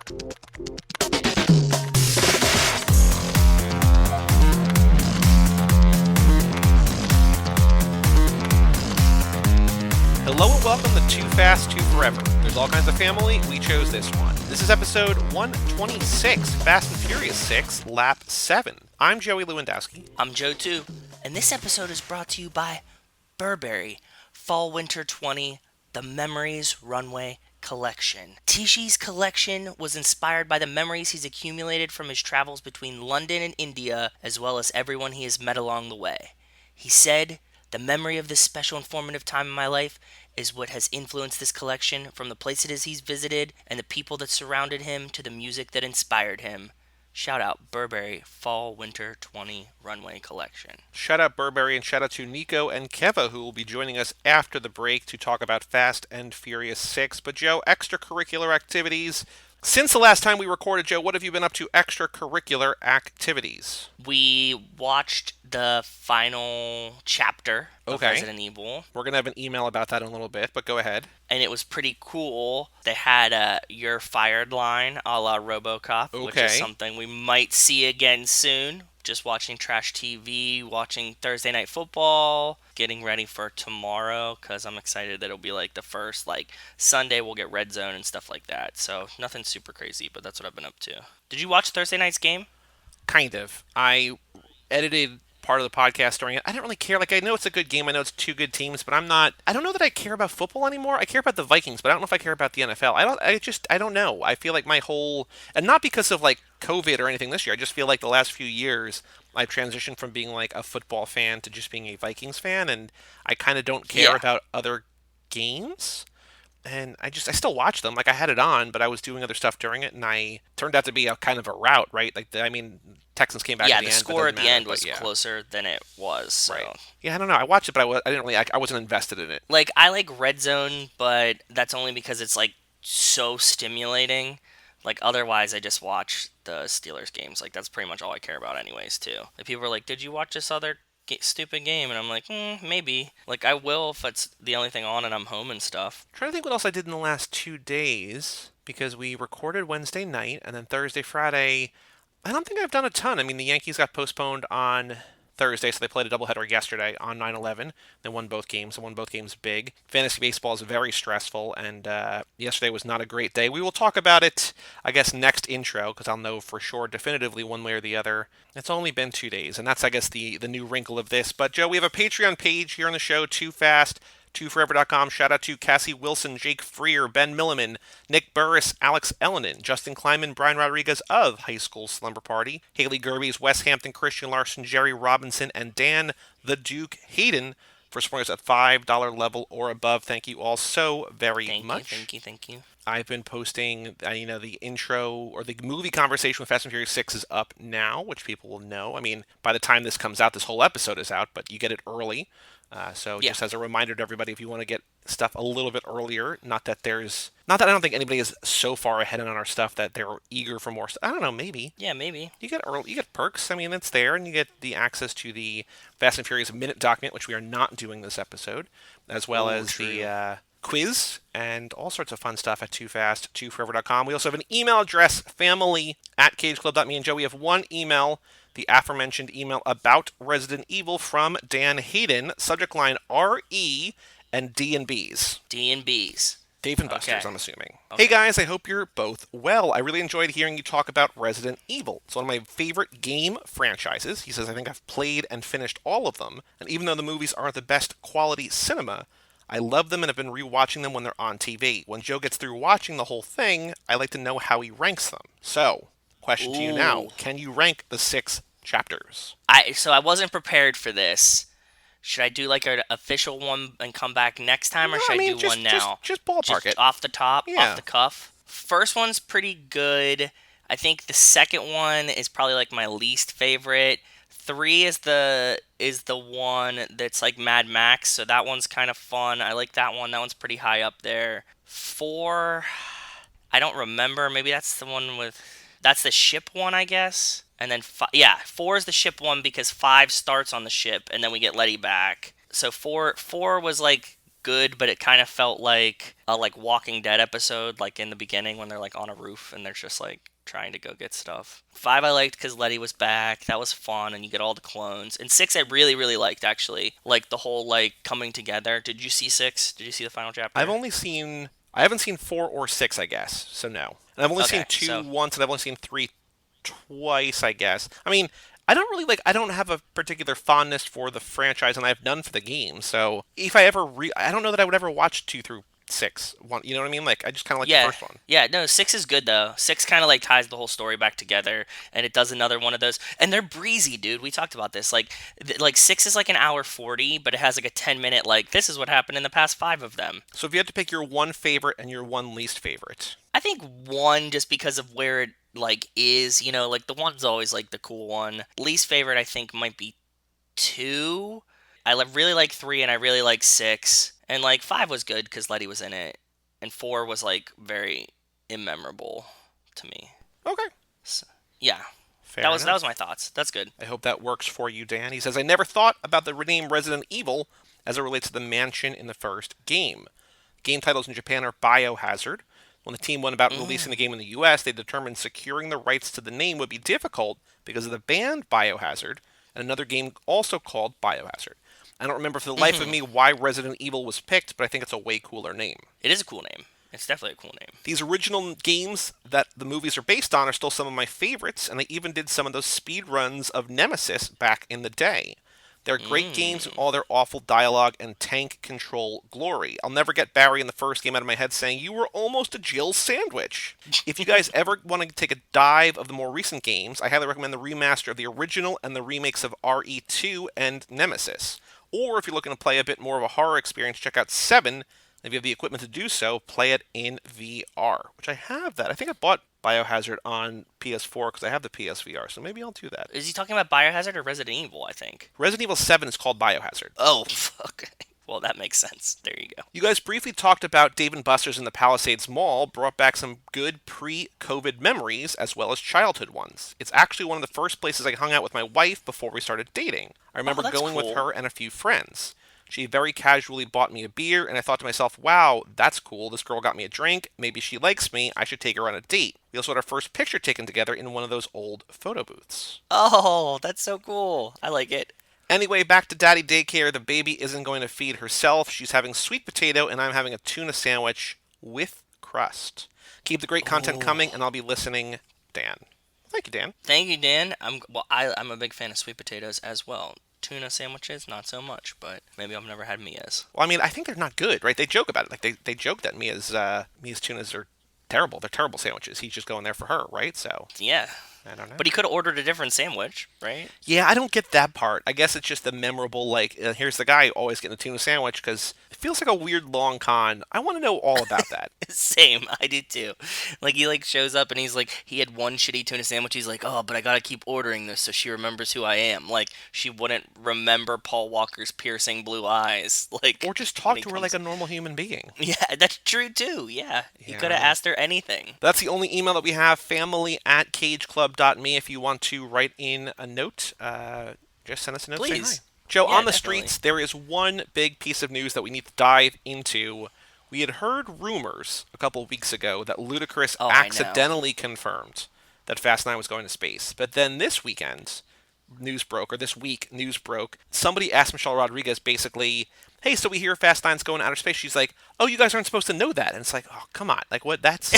Hello and welcome to Too Fast, Too Forever. There's all kinds of family, we chose this one. This is episode 126, Fast and Furious 6, Lap 7. I'm Joey Lewandowski. I'm Joe too, and this episode is brought to you by Burberry, Fall Winter 20, The Memories Runway Collection. Tishi's collection was inspired by the memories he's accumulated from his travels between London and India, as well as everyone he has met along the way. He said, "The memory of this special and formative time in my life is what has influenced this collection, from the places he's visited and the people that surrounded him to the music that inspired him." Shout out Burberry Fall Winter 20 Runway Collection. Shout out Burberry and shout out to Nico and Kevo, who will be joining us after the break to talk about Fast and Furious 6. But Joe, extracurricular activities. Since the last time we recorded, Joe, what have you been up to extracurricular activities? We watched the final chapter of Resident Evil. We're going to have an email about that in a little bit, but go ahead. And it was pretty cool. They had a "You're Fired" line a la RoboCop, which is something we might see again soon. Just watching trash TV, watching Thursday Night Football, getting ready for tomorrow, because I'm excited that it'll be like the first, Sunday we'll get Red Zone and stuff like that. So nothing super crazy, but that's what I've been up to. Did you watch Thursday night's game? Kind of. I edited part of the podcast during it. I don't really care. I know it's a good game. I know it's two good teams, but I don't know that I care about football anymore. I care about the Vikings, but I don't know if I care about the NFL. I don't know. I feel like my whole, and not because of COVID or anything this year. I just feel like the last few years I've transitioned from being a football fan to just being a Vikings fan, and I kind of don't care about other games. And I still watch them. I had it on, but I was doing other stuff during it, and I turned out to be a kind of a rout, right? Texans came back at the end. Yeah, the score at the end was closer than it was. So. Right. Yeah, I don't know. I watched it, but I wasn't invested in it. I like Red Zone, but that's only because it's so stimulating. Otherwise, I just watch the Steelers games. That's pretty much all I care about anyways, too. People are like, "Did you watch this other stupid game?" And I'm like, maybe. I will if it's the only thing on and I'm home and stuff. I'm trying to think what else I did in the last 2 days, because we recorded Wednesday night, and then Thursday, Friday, I don't think I've done a ton. The Yankees got postponed on Thursday, so they played a doubleheader yesterday on 9/11. They won both games, and won both games big. Fantasy baseball is very stressful, and yesterday was not a great day. We will talk about it, I guess, next intro, because I'll know for sure definitively one way or the other. It's only been 2 days, and that's, I guess, the new wrinkle of this. But, Joe, we have a Patreon page here on the show, Too Fast, TooForever.com. Shout out to Cassie Wilson, Jake Freer, Ben Milliman, Nick Burris, Alex Ellenin, Justin Kleinman, Brian Rodriguez of High School Slumber Party, Haley Gerbies, Wes Hampton, Christian Larson, Jerry Robinson, and Dan the Duke Hayden for supporting us at $5 level or above. Thank you all so very much. Thank you. I've been posting, the intro or the movie conversation with Fast and Furious 6 is up now, which people will know. By the time this comes out, this whole episode is out, but you get it early. Just as a reminder to everybody, if you want to get stuff a little bit earlier, not that I don't think anybody is so far ahead on our stuff that they're eager for more stuff. I don't know, maybe. Yeah, maybe. You get perks. It's there, and you get the access to the Fast and Furious Minute document, which we are not doing this episode, as well as the quiz and all sorts of fun stuff at TooFast2Forever.com. We also have an email address, family@cageclub.me. And Joe, we have one email, the aforementioned email about Resident Evil from Dan Hayden. Subject line RE and D&Bs. D&Bs. Dave and Buster's, I'm assuming. Okay. Hey guys, I hope you're both well. I really enjoyed hearing you talk about Resident Evil. It's one of my favorite game franchises. He says, I think I've played and finished all of them. And even though the movies aren't the best quality cinema, I love them and have been rewatching them when they're on TV. When Joe gets through watching the whole thing, I like to know how he ranks them. So, question to you now. Can you rank the 6 chapters? So I wasn't prepared for this. Should I do an official one and come back next time, or should I do one now? Just ballpark it. Off the top, off the cuff. First one's pretty good. I think the second one is probably my least favorite. 3 is the one that's Mad Max, so that one's kind of fun. I like that one. That one's pretty high up there. 4, I don't remember. Maybe that's the one that's the ship one, I guess. And then 4 is the ship one because 5 starts on the ship, and then we get Letty back. So 4 was good, but it kind of felt like a like Walking Dead episode, like in the beginning when they're like on a roof and they're just like trying to go get stuff. 5 I liked because Letty was back. That was fun, and you get all the clones. And 6 I really really liked actually, like the whole like coming together. Did you see 6? Did you see the final I've chapter? only seen. I haven't seen 4 or 6, I guess. So no. And I've only seen Okay, two so once, and I've only seen 3 twice, I guess. I mean, I don't really like. I don't have a particular fondness for the franchise, and I have none for the game. So if I ever, I don't know that I would ever watch 2 through 6. One, you know what I mean? Like I just kind of like the yeah, first one. yeah, no, 6 is good though. 6 kind of like ties the whole story back together, and it does another one of those. And they're breezy, dude. We talked about this. Like 6 is like an hour 40, but it has like a 10-minute like this is what happened in the past 5 of them. So if you had to pick your one favorite and your one least favorite, I think 1 just because of where it like is, like the 1's always like the cool one. Least favorite I think might be 2. Really like 3 and I really like 6. And like 5 was good cuz Letty was in it. And 4 was like very immemorable to me. okay, So, yeah. fair That was enough. my thoughts. That's good. I hope that works for you, Dan. He says, I never thought about the name Resident Evil as it relates to the mansion in the first game. Game titles in Japan are Biohazard. When the team went about releasing the game in the US, they determined securing the rights to the name would be difficult because of the band Biohazard and another game also called Biohazard. I don't remember for the life of me why Resident Evil was picked, but I think it's a way cooler name. It is a cool name. It's definitely a cool name. These original games that the movies are based on are still some of my favorites, and they even did some of those speed runs of Nemesis back in the day. They're great games in all their awful dialogue and tank control glory. I'll never get Barry in the first game out of my head saying, You were almost a Jill sandwich. If you guys ever want to take a dive of the more recent games, I highly recommend the remaster of the original and the remakes of RE2 and Nemesis. Or if you're looking to play a bit more of a horror experience, check out 7. If you have the equipment to do so, play it in VR, which I have that. I think I bought Biohazard on PS4 because I have the PSVR, so maybe I'll do that. Is he talking about Biohazard or Resident Evil, I think? Resident Evil 7 is called Biohazard. Oh, okay. Well, that makes sense. There you go. You guys briefly talked about Dave & Buster's in the Palisades Mall, brought back some good pre-COVID memories as well as childhood ones. It's actually one of the first places I hung out with my wife before we started dating. I remember That's going with cool. her and a few friends. She very casually bought me a beer, and I thought to myself, wow, that's cool. This girl got me a drink. Maybe she likes me. I should take her on a date. We also had our first picture taken together in one of those old photo booths. Oh, that's so cool. I like it. Anyway, back to daddy daycare. The baby isn't going to feed herself. She's having sweet potato, and I'm having a tuna sandwich with crust. Keep the great content coming, and I'll be listening, Dan. Thank you, Dan. Thank you, Dan. I'm a big fan of sweet potatoes as well. Tuna sandwiches, not so much, but maybe I've never had Mia's. Well, I mean, I think they're not good, right? They joke about it. Like, they joke that Mia's tunas are terrible. They're terrible sandwiches. He's just going there for her, right? So, Yeah. I don't know. But he could have ordered a different sandwich, right? Yeah, I don't get that part. I guess it's just the memorable, like, here's the guy always getting a tuna sandwich because it feels like a weird long con. I want to know all about that. Same, I do too. Like he like shows up and he's like he had one shitty tuna sandwich. He's like, oh, but I gotta keep ordering this so she remembers who I am. Like she wouldn't remember Paul Walker's piercing blue eyes. Like Or just when talk he to her comes- like a normal human being. Yeah, that's true too. Yeah, he Yeah. could have asked her anything. That's the only email that we have, family@cageclub.me. If you want to write in a note, just send us a note. Say Please. hi. Joe, Yeah, on the definitely. streets, there is one big piece of news that we need to dive into. We had heard rumors a couple of weeks ago that Ludacris Oh, I know. accidentally confirmed that Fast 9 was going to space. But then this weekend, this week, news broke. Somebody asked Michelle Rodriguez basically, hey, so we hear Fast 9's going to outer space. She's like, oh, you guys aren't supposed to know that. And it's like, oh, come on. Like, what? That's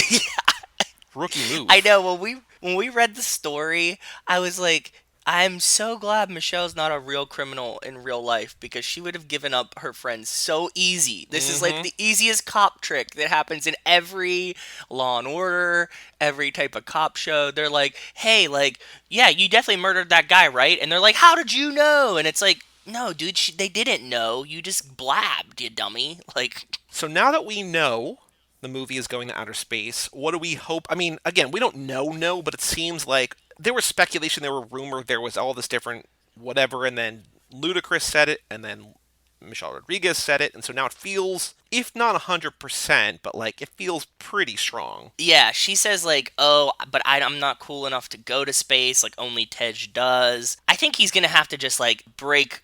rookie move. I know when we read the story, I was like, I'm so glad Michelle's not a real criminal in real life because she would have given up her friends so easy. This is like the easiest cop trick that happens in every Law and Order, every type of cop show. They're like, hey, like, yeah, you definitely murdered that guy, right? And they're like, how did you know? And it's like, no, dude, they didn't know. You just blabbed, you dummy. Like, So now that we know the movie is going to outer space, what do we hope? I mean, again, we don't know, but it seems like there was speculation, there were rumor, there was all this different whatever, and then Ludacris said it, and then Michelle Rodriguez said it, and so now it feels, if not 100%, but like it feels pretty strong. yeah, she says like, oh, but I'm not cool enough to go to space. Like only Tej does. I think he's gonna have to just like break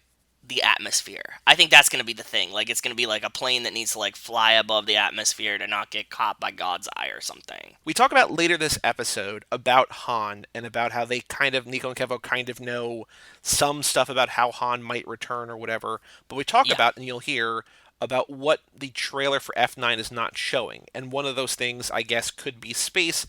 the atmosphere. I think that's going to be the thing. Like, it's going to be like a plane that needs to like fly above the atmosphere to not get caught by God's eye or something. We talk about later this episode about Han and about how they kind of, Nico and Kevo kind of know some stuff about how Han might return or whatever. But we talk Yeah. about, and you'll hear, about what the trailer for F9 is not showing. And one of those things, I guess, could be space.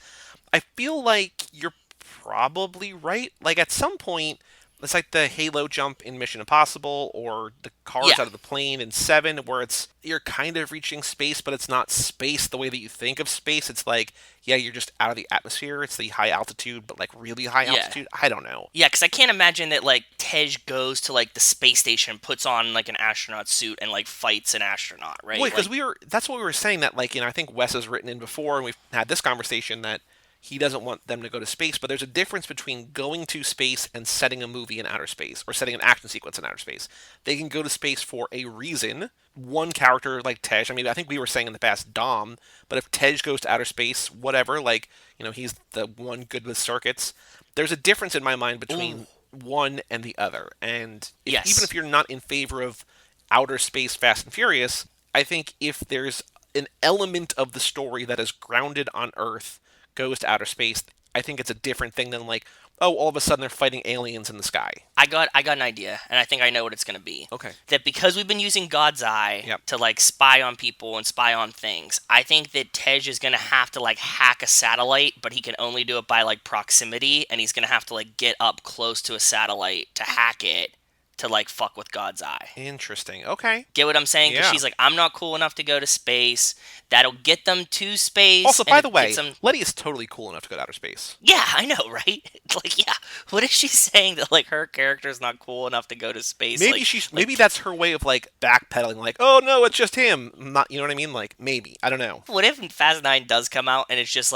I feel like you're probably right. Like, at some point, it's like the Halo jump in Mission Impossible, or the cars Yeah. out of the plane in Seven, where it's you're kind of reaching space, but it's not space the way that you think of space. It's like, yeah, you're just out of the atmosphere. It's the high altitude, but like really high Yeah. altitude. I don't know. Yeah, because I can't imagine that like Tej goes to like the space station, puts on like an astronaut suit, and like fights an astronaut, right? Well, because Like, that's what we were saying, that like, I think Wes has written in before, and we've had this conversation, that he doesn't want them to go to space, but there's a difference between going to space and setting a movie in outer space, or setting an action sequence in outer space. They can go to space for a reason. One character like Tej, I mean, I think we were saying in the past Dom, but if Tej goes to outer space, whatever, like, he's the one good with circuits. There's a difference in my mind between one and the other. And even yes. if you're not in favor of outer space Fast and Furious, I think if there's an element of the story that is grounded on Earth goes to outer space, I think it's a different thing than like, oh, all of a sudden they're fighting aliens in the sky. I got an idea, and I think I know what it's going to be. Okay. That because we've been using God's eye Yep. to like spy on people and spy on things, I think that Tej is going to have to like hack a satellite, but he can only do it by like proximity, and he's going to have to like get up close to a satellite to hack it to like fuck with God's eye. Interesting. Okay. Get what I'm saying? Because Yeah. she's like, I'm not cool enough to go to space. That'll get them to space. Also, and by it the way, gets them... Letty is totally cool enough to go to outer space. Yeah, I know, right? Like, yeah. What is she saying that like her character's not cool enough to go to space? Maybe like, maybe that's her way of like backpedaling, like, oh no, it's just him. Not, you know what I mean? Like, maybe. I don't know. what if Fast 9 does come out and it's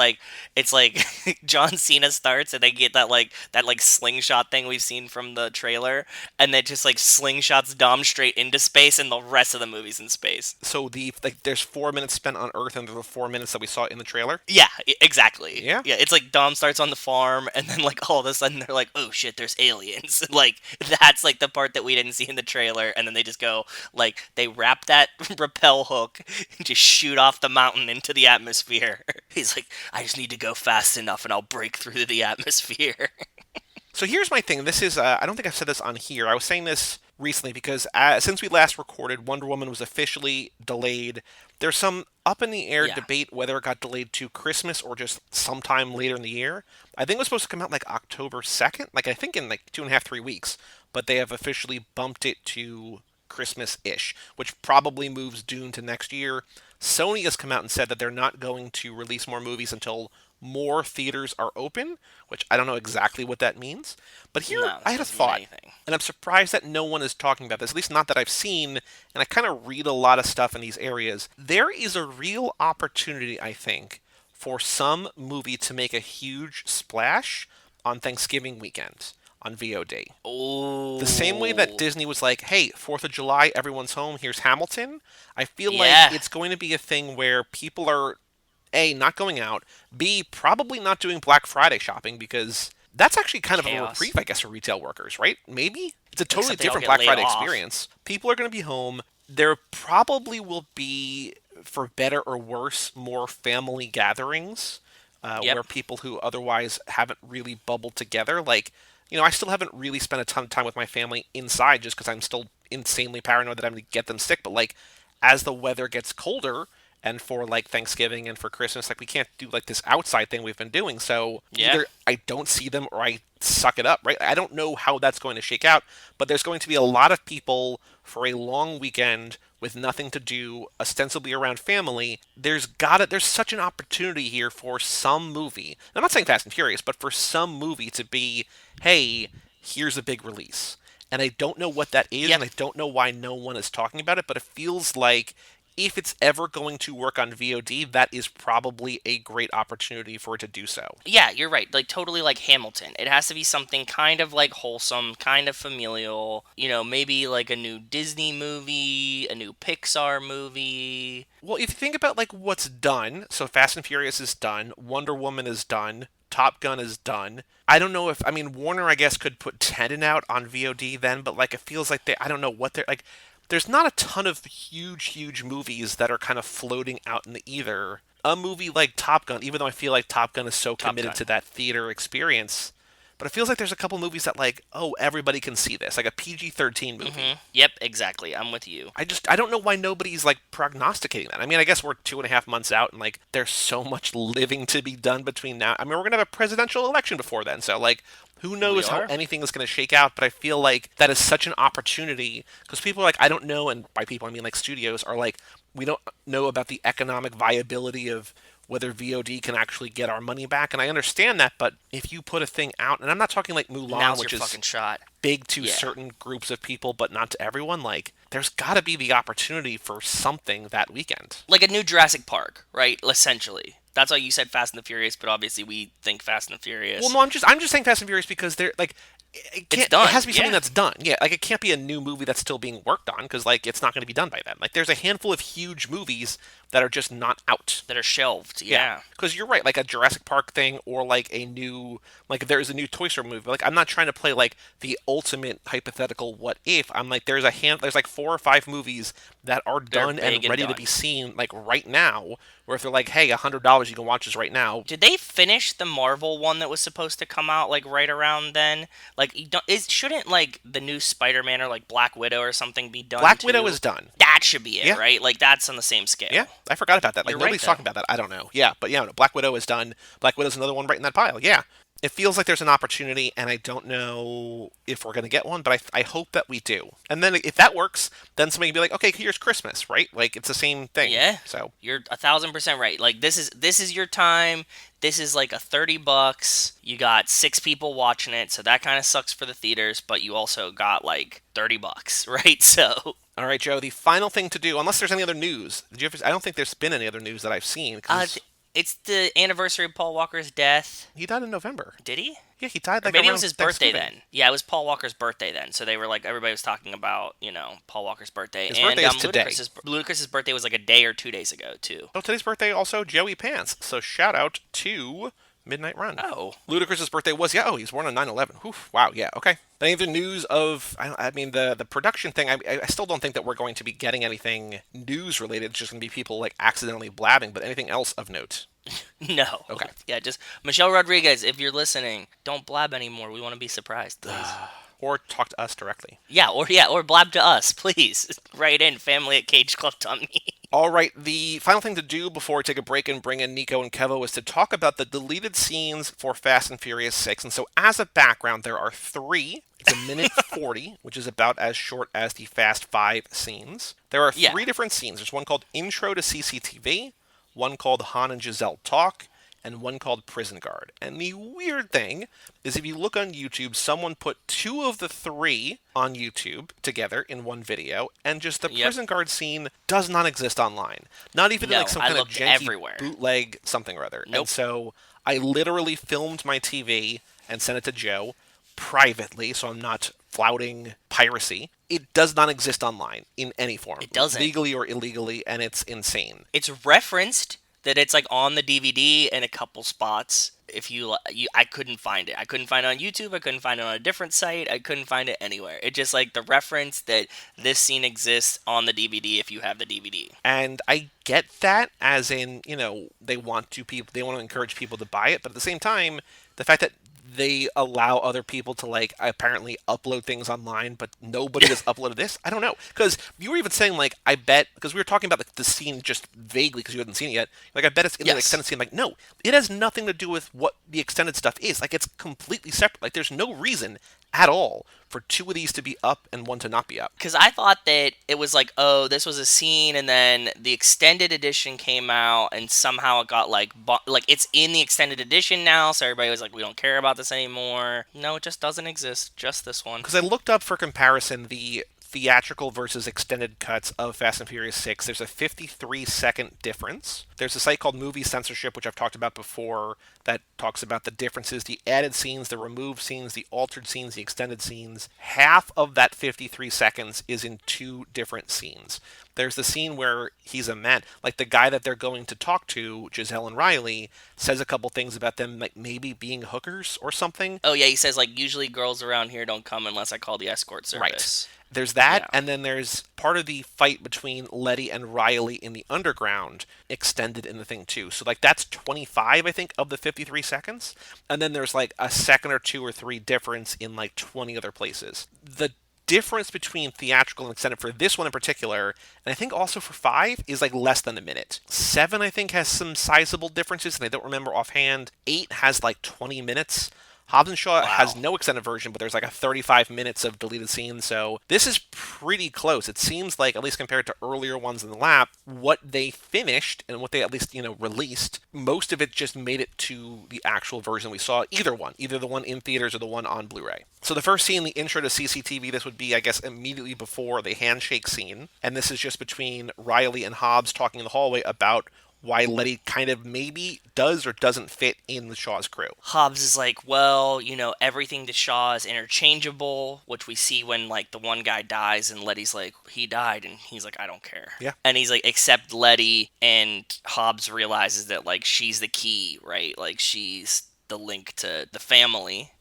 like John Cena starts and they get that slingshot thing we've seen from the trailer, and then just like slingshots Dom straight into space, and the rest of the movie's in space. So there's 4 minutes spent on Earth, and there's the 4 minutes that we saw in the trailer. Yeah, exactly. Yeah. Yeah, it's like Dom starts on the farm, and then like all of a sudden they're like, oh shit, there's aliens. Like, that's like the part that we didn't see in the trailer, and then they just go like they wrap that rappel hook and just shoot off the mountain into the atmosphere. He's like, I just need to go fast enough and I'll break through the atmosphere. So here's my thing. This is I don't think I've said this on here. I was saying this recently because since we last recorded, Wonder Woman was officially delayed. There's some up in the air Yeah. debate whether it got delayed to Christmas or just sometime later in the year. I think it was supposed to come out like October 2nd, like I think in like 2.5, 3 weeks, but they have officially bumped it to Christmas-ish, which probably moves Dune to next year. Sony has come out and said that they're not going to release more movies until more theaters are open, which I don't know exactly what that means. But here, No, I that had a doesn't mean thought, anything. and I'm surprised that no one is talking about this, at least not that I've seen, and I kind of read a lot of stuff in these areas. There is a real opportunity, I think, for some movie to make a huge splash on Thanksgiving weekend on VOD. Oh. The same way that Disney was like, hey, 4th of July, everyone's home, here's Hamilton. I feel Yeah. like it's going to be a thing where people are, A, not going out, B, probably not doing Black Friday shopping, because that's actually kind of a Chaos. reprieve, I guess, for retail workers, right? Maybe? It's a totally Except they all different get Black laid Friday off. experience. People are going to be home. There probably will be, for better or worse, more family gatherings Yep. where people who otherwise haven't really bubbled together, like, I still haven't really spent a ton of time with my family inside just because I'm still insanely paranoid that I'm going to get them sick. But, like, as the weather gets colder, and for, like, Thanksgiving and for Christmas, like, we can't do, like, this outside thing we've been doing. So Yeah. either I don't see them or I suck it up, right? I don't know how that's going to shake out, but there's going to be a lot of people for a long weekend with nothing to do, ostensibly around family. There's such an opportunity here for some movie. I'm not saying Fast and Furious, but for some movie to be, hey, here's a big release. And I don't know what that is, Yep. and I don't know why no one is talking about it, but it feels like if it's ever going to work on VOD, that is probably a great opportunity for it to do so. Yeah, you're right. Like, totally like Hamilton. It has to be something kind of like wholesome, kind of familial. Maybe like a new Disney movie, a new Pixar movie. Well, if you think about like what's done, so Fast and Furious is done, Wonder Woman is done, Top Gun is done. I don't know if, I mean, Warner, I guess, could put Tenet out on VOD then, but like it feels like I don't know what they're like. There's not a ton of huge movies that are kind of floating out in the ether. A movie like Top Gun, even though I feel like Top Gun is so committed to that theater experience, but it feels like there's a couple movies that like, oh, everybody can see this, like a PG-13 movie. Mm-hmm. Yep, exactly. I'm with you. I don't know why nobody's like prognosticating that. I mean, I guess we're 2.5 months out, and like there's so much living to be done between now. I mean, we're gonna have a presidential election before then, so like who knows how anything is going to shake out. But I feel like that is such an opportunity because people are like, I don't know, and by people I mean like studios are like, we don't know about the economic viability of whether VOD can actually get our money back. And I understand that, but if you put a thing out, and I'm not talking like Mulan, Now's which your is fucking shot. big to certain groups of people, but not to everyone, like, there's got to be the opportunity for something that weekend. Like a new Jurassic Park, right? Essentially. That's why you said Fast and the Furious, but obviously we think Fast and the Furious. Well, no, I'm just saying Fast and Furious because they're like, it's done. It has to be something that's done. Yeah, like it can't be a new movie that's still being worked on because like it's not going to be done by then. Like there's a handful of huge movies that are just not out. That are shelved. Yeah. Because you're right, like a Jurassic Park thing or like a new, like there's a new Toy Story movie. Like I'm not trying to play like the ultimate hypothetical what if. I'm like there's like 4 or 5 movies that are done and ready to be seen like right now. Where if they're like, hey, $100 you can watch this right now. Did they finish the Marvel one that was supposed to come out like right around then? Like, shouldn't like the new Spider-Man or like Black Widow or something be done? Black Widow is done. That should be it, right? Like that's on the same scale. Yeah, I forgot about that. Like nobody's talking about that. I don't know. Yeah, but yeah, no, Black Widow is done. Black Widow's another one right in that pile. Yeah. It feels like there's an opportunity, and I don't know if we're going to get one, but I hope that we do. And then if that works, then somebody can be like, okay, here's Christmas, right? Like, it's the same thing. Yeah. So you're 1,000% right. Like, this is your time. This is like a $30. You got 6 people watching it, so that kind of sucks for the theaters, but you also got like $30, right? So... All right, Joe, the final thing to do, unless there's any other news. I don't think there's been any other news that I've seen. It's the anniversary of Paul Walker's death. He died in November. Did he? Yeah, he died like maybe it was his birthday then. Yeah, it was Paul Walker's birthday then. So they were like, everybody was talking about, Paul Walker's birthday. His birthday is today. Ludacris's birthday was like a day or 2 days ago, too. Oh, today's birthday also Joey Pants. So shout out to Midnight Run. Oh. Ludacris's birthday was, he was born on 9/11. Oof, wow, yeah, okay. Any other news of, I mean, the production thing, I still don't think that we're going to be getting anything news related. It's just going to be people like accidentally blabbing, but anything else of note? No. Okay. Yeah, just Michelle Rodriguez, if you're listening, don't blab anymore. We want to be surprised, please. Or talk to us directly. Yeah, or blab to us, please. Write in family@cageclub.me. All right, the final thing to do before we take a break and bring in Nico and Kevo is to talk about the deleted scenes for Fast and Furious 6. And so as a background, there are 3. It's 1:40, which is about as short as the Fast 5 scenes. There are 3 different scenes. There's one called Intro to CCTV, one called Han and Giselle Talk, and one called Prison Guard. And the weird thing is if you look on YouTube, someone put 2 of the 3 on YouTube together in one video, and just the Prison Guard scene does not exist online. Not even like some kind of janky bootleg something or other. Nope. And so I literally filmed my TV and sent it to Joe privately, so I'm not flouting piracy. It does not exist online in any form. It doesn't. Legally or illegally, and it's insane. It's referenced that it's like on the DVD in a couple spots. If I couldn't find it. I couldn't find it on YouTube. I couldn't find it on a different site. I couldn't find it anywhere. It just like the reference that this scene exists on the DVD if you have the DVD. And I get that, as in, they want to encourage people to buy it, but at the same time, the fact that they allow other people to like apparently upload things online, but nobody has uploaded this. I don't know, because you were even saying like, I bet, because we were talking about the scene just vaguely because you hadn't seen it yet. Like I bet it's in the extended scene. Like no, it has nothing to do with what the extended stuff is. Like it's completely separate. Like there's no reason at all for 2 of these to be up and 1 to not be up. Because I thought that it was like, oh, this was a scene, and then the extended edition came out, and somehow it got like it's in the extended edition now, so everybody was like, we don't care about this anymore. No, it just doesn't exist. Just this one. Because I looked up for comparison the theatrical versus extended cuts of Fast and Furious 6. There's a 53-second difference. There's a site called Movie Censorship, which I've talked about before, that talks about the differences, the added scenes, the removed scenes, the altered scenes, the extended scenes. Half of that 53 seconds is in 2 different scenes. There's the scene where he's a man. Like the guy that they're going to talk to, Giselle and Riley, says a couple things about them, like maybe being hookers or something. Oh yeah, he says like usually girls around here don't come unless I call the escort Right. service. There's that, Yeah. and then there's part of the fight between Letty and Riley in the underground extended in the thing too. So like that's 25, I think, of the 53 seconds, and then there's like a second or two or three difference in like 20 other places. The difference between theatrical and extended for this one in particular, and I think also for 5, is like less than a minute. 7, I think, has some sizable differences, and I don't remember offhand. 8 has like 20 minutes. Hobbs and Shaw has Wow. no extended version, but there's like a 35 minutes of deleted scenes, so this is pretty close. It seems like, at least compared to earlier ones in the lap, what they finished and what they at least, released, most of it just made it to the actual version we saw, either one, either the one in theaters or the one on Blu-ray. So the first scene, the intro to CCTV, this would be, I guess, immediately before the handshake scene, and this is just between Riley and Hobbs talking in the hallway about why Letty kind of maybe does or doesn't fit in the Shaw's crew. Hobbs is like, well, everything to Shaw is interchangeable, which we see when like the one guy dies, and Letty's like, he died, and he's like, I don't care. Yeah. And he's like, except Letty, and Hobbs realizes that like she's the key, right? Like she's the link to the family,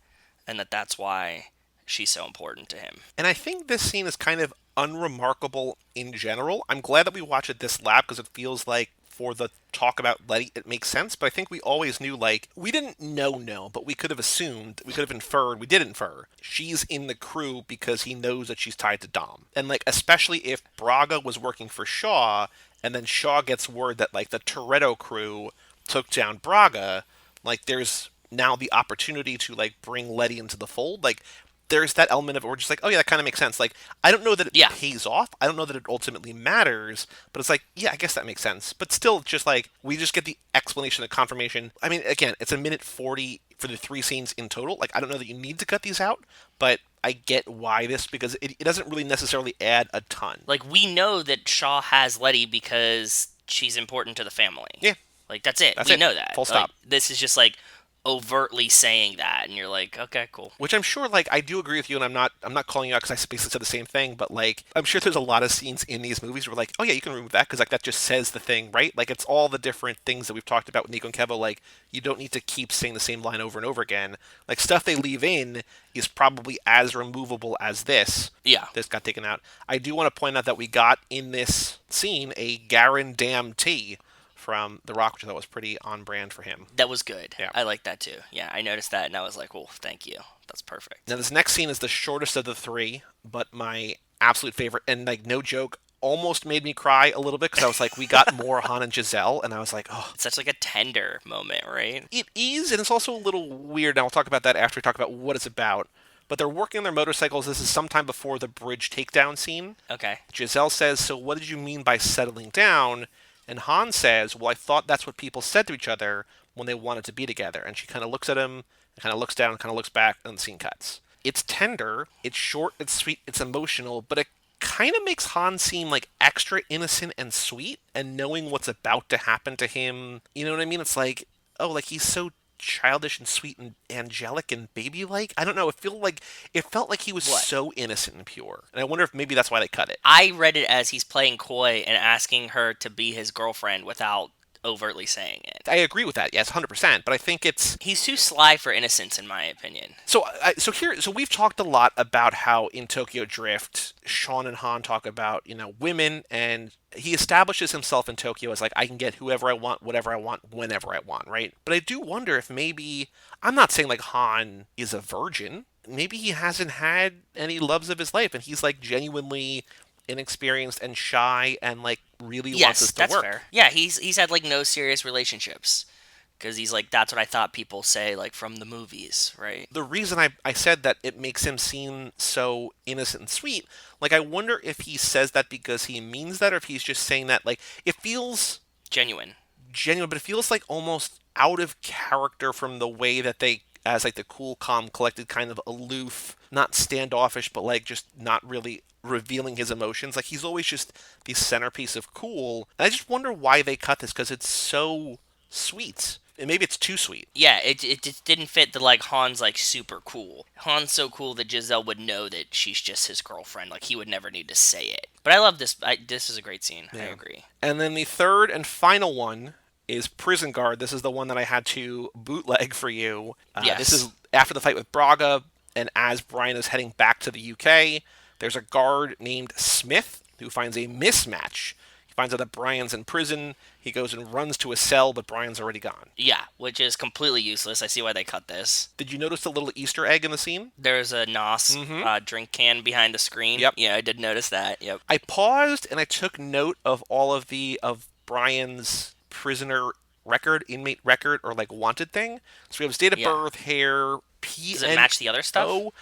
and that's why she's so important to him. And I think this scene is kind of unremarkable in general. I'm glad that we watched it this lap because it feels like for the talk about Letty, it makes sense. But I think we always knew, like, we didn't know, but we could have assumed, we could have inferred, we did infer, she's in the crew because he knows that she's tied to Dom. And, like, especially if Braga was working for Shaw, and then Shaw gets word that, like, the Toretto crew took down Braga, like, there's now the opportunity to, like, bring Letty into the fold. Like, there's that element of it where we're just like, oh yeah, that kind of makes sense. Like, I don't know that it Yeah. pays off. I don't know that it ultimately matters, but it's like, yeah, I guess that makes sense. But still, just like, we just get the explanation, the confirmation. I mean, again, it's a minute 40 for the 3 scenes in total. Like, I don't know that you need to cut these out, but I get why this, because it doesn't really necessarily add a ton. Like we know that Shaw has Letty because she's important to the family. Yeah. Like that's it. That's We it. know that. Full stop. Like, this is just like overtly saying that, and you're like, okay, cool. Which I'm sure, like, I do agree with you, and I'm not calling you out because I basically said the same thing. But like, I'm sure there's a lot of scenes in these movies where like, oh yeah, you can remove that because like that just says the thing, right? Like, it's all the different things that we've talked about with Nico and Kevo. Like, you don't need to keep saying the same line over and over again. Like, stuff they leave in is probably as removable as this. Yeah. This got taken out. I do want to point out that we got in this scene a Garen Damn T from The Rock, which I thought was pretty on brand for him. That was good. Yeah. I like that too. Yeah, I noticed that, and I was like, well, thank you. That's perfect. Now, this next scene is the shortest of the 3, but my absolute favorite, and like, no joke, almost made me cry a little bit because I was like, we got more Han and Giselle, and I was like, oh. It's such like a tender moment, right? It is, and it's also a little weird, and I'll talk about that after we talk about what it's about. But they're working on their motorcycles. This is sometime before the bridge takedown scene. Okay. Giselle says, so what did you mean by settling down? And Han says, well, I thought that's what people said to each other when they wanted to be together. And she kind of looks at him, and kind of looks down, and kind of looks back, and the scene cuts. It's tender, it's short, it's sweet, it's emotional, but it kind of makes Han seem like extra innocent and sweet, and knowing what's about to happen to him, you know what I mean? It's like, oh, like he's so childish and sweet and angelic and baby-like. I don't know. It felt like he was What? so innocent and pure, and I wonder if maybe that's why they cut it. I read it as he's playing coy and asking her to be his girlfriend without overtly saying it. I agree with that, yes, 100%. But I think it's He's too sly for innocence, in my opinion. so we've talked a lot about how in Tokyo Drift, Sean and Han talk about women, and he establishes himself in Tokyo as like, I can get whoever I want, whatever I want, whenever I want, right? But I do wonder if maybe, I'm not saying like Han is a virgin. Maybe he hasn't had any loves of his life, and he's like genuinely inexperienced and shy, and like really wants Yes, this to that's work. fair. Yeah, he's had like no serious relationships because he's like that's what I thought people say like from the movies, right? The reason I said that it makes him seem so innocent and sweet, like, I wonder if he says that because he means that, or if he's just saying that, like, it feels Genuine. genuine, but it feels like almost out of character from the way that they, as like the cool, calm, collected, kind of aloof, not standoffish, but like just not really revealing his emotions. Like, he's always just the centerpiece of cool. And I just wonder why they cut this, because it's so sweet. And maybe it's too sweet. Yeah, it just didn't fit the like Han's like super cool. Han's so cool that Giselle would know that she's just his girlfriend. Like he would never need to say it. But I love this. This is a great scene. I Yeah. agree. And then the third and final one is Prison Guard. This is the one that I had to bootleg for you. This Yes. is after the fight with Braga, and as Brian is heading back to the UK, there's a guard named Smith who finds a mismatch. He finds out that Brian's in prison. He goes and runs to a cell, but Brian's already gone. Yeah, which is completely useless. I see why they cut this. Did you notice the little Easter egg in the scene? There's a NOS drink can behind the screen. Yep. Yeah, I did notice that. Yep. I paused and I took note of all of Brian's prisoner record, inmate record, or like wanted thing. So we have his date of birth, hair, Does it match the other stuff?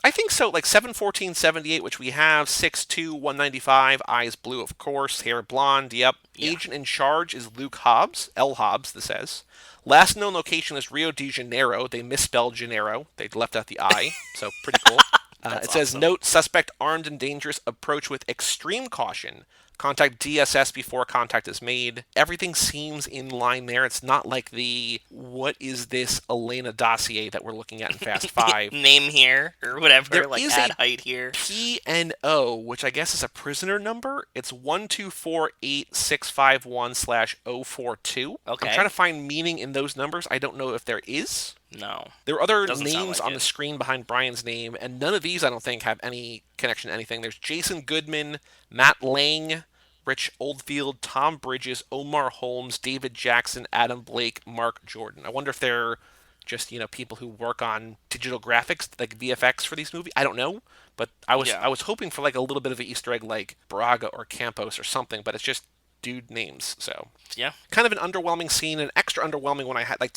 I think so, like 7/14/78, which we have, 6'2", 195, eyes blue, of course, hair blonde, yep. Yeah. Agent in charge is Luke Hobbs, L. Hobbs, this says. Last known location is Rio de Janeiro. They misspelled Janeiro. They left out the I, so pretty cool. It says, awesome. note, suspect armed and dangerous, approach with extreme caution. Contact DSS before contact is made. Everything seems in line there. It's not like the, what is this Elena dossier that we're looking at in Fast 5. Name here, or whatever, There like is add a height here. PNO, which I guess is a prisoner number. It's 1248651/042. Okay. I'm trying to find meaning in those numbers. I don't know if there is. No. There are other Doesn't sound names like on it. the screen behind Brian's name, and none of these I don't think have any connection to anything. There's Jason Goodman, Matt Lang, Rich Oldfield, Tom Bridges, Omar Holmes, David Jackson, Adam Blake, Mark Jordan. I wonder if they're just, people who work on digital graphics, like VFX for these movies. I don't know, but I was hoping for like a little bit of an Easter egg like Braga or Campos or something, but it's just dude names. So Yeah. kind of an underwhelming scene, and extra underwhelming when I had when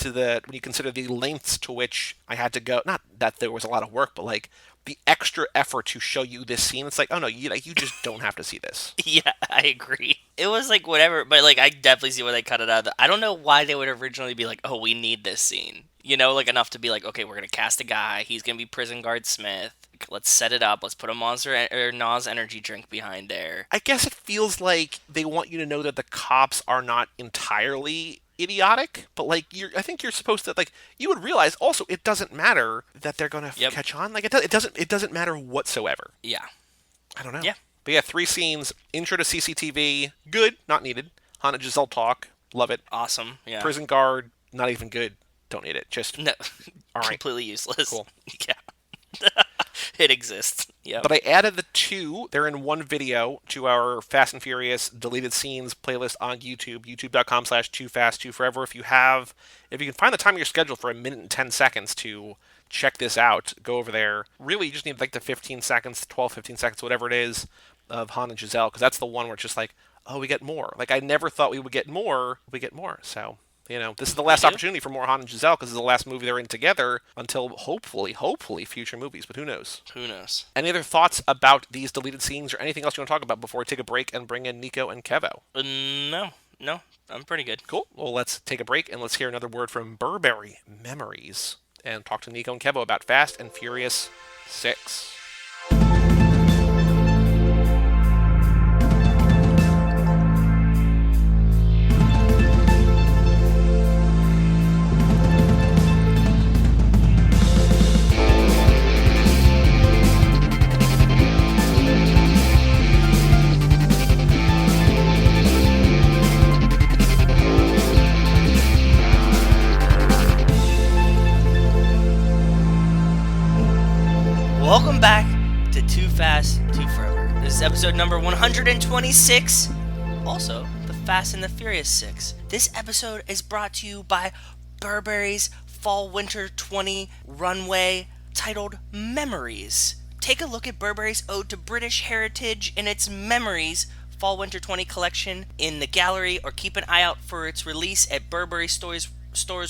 you consider the lengths to which I had to go. Not that there was a lot of work, but like the extra effort to show you this scene. It's like, oh no, you just don't have to see this. Yeah, I agree. It was like whatever, but like I definitely see why they cut it out. I don't know why they would originally be like, oh, we need this scene. Like enough to be like, okay, we're gonna cast a guy. He's gonna be Prison Guard Smith. Let's set it up. Let's put a Monster or Nas energy drink behind there. I guess it feels like they want you to know that the cops are not entirely idiotic, but like I think you're supposed to you would realize also it doesn't matter that they're gonna catch on. Like it doesn't matter whatsoever. Yeah. I don't know. Yeah. But yeah, 3 scenes. Intro to CCTV, good, not needed. Hannah Giselle talk, love it. Awesome. Yeah. Prison Guard, not even good, don't need it. Just No. all right. Completely useless. Cool. Yeah. It exists. Yeah. But I added the 2. They're in one video to our Fast and Furious deleted scenes playlist on YouTube. YouTube.com/toofast2forever. If you can find the time in your schedule for 1 minute and 10 seconds to check this out, go over there. Really, you just need like the 15 seconds, 12, 15 seconds, whatever it is, of Han and Giselle, because that's the one where it's just like, oh, we get more. Like I never thought we would get more. We get more. So this is the last opportunity for more Han and Giselle because this is the last movie they're in together until hopefully future movies, but who knows? Who knows? Any other thoughts about these deleted scenes or anything else you want to talk about before we take a break and bring in Nico and Kevo? No, I'm pretty good. Cool. Well, let's take a break and let's hear another word from Burberry Memories and talk to Nico and Kevo about Fast and Furious 6. Welcome back to Too Fast, Too Forever. This is episode number 126, also the Fast and the Furious 6. This episode is brought to you by Burberry's Fall Winter 20 runway titled Memories. Take a look at Burberry's ode to British heritage and its Memories Fall Winter 20 collection in the gallery, or keep an eye out for its release at Burberry stores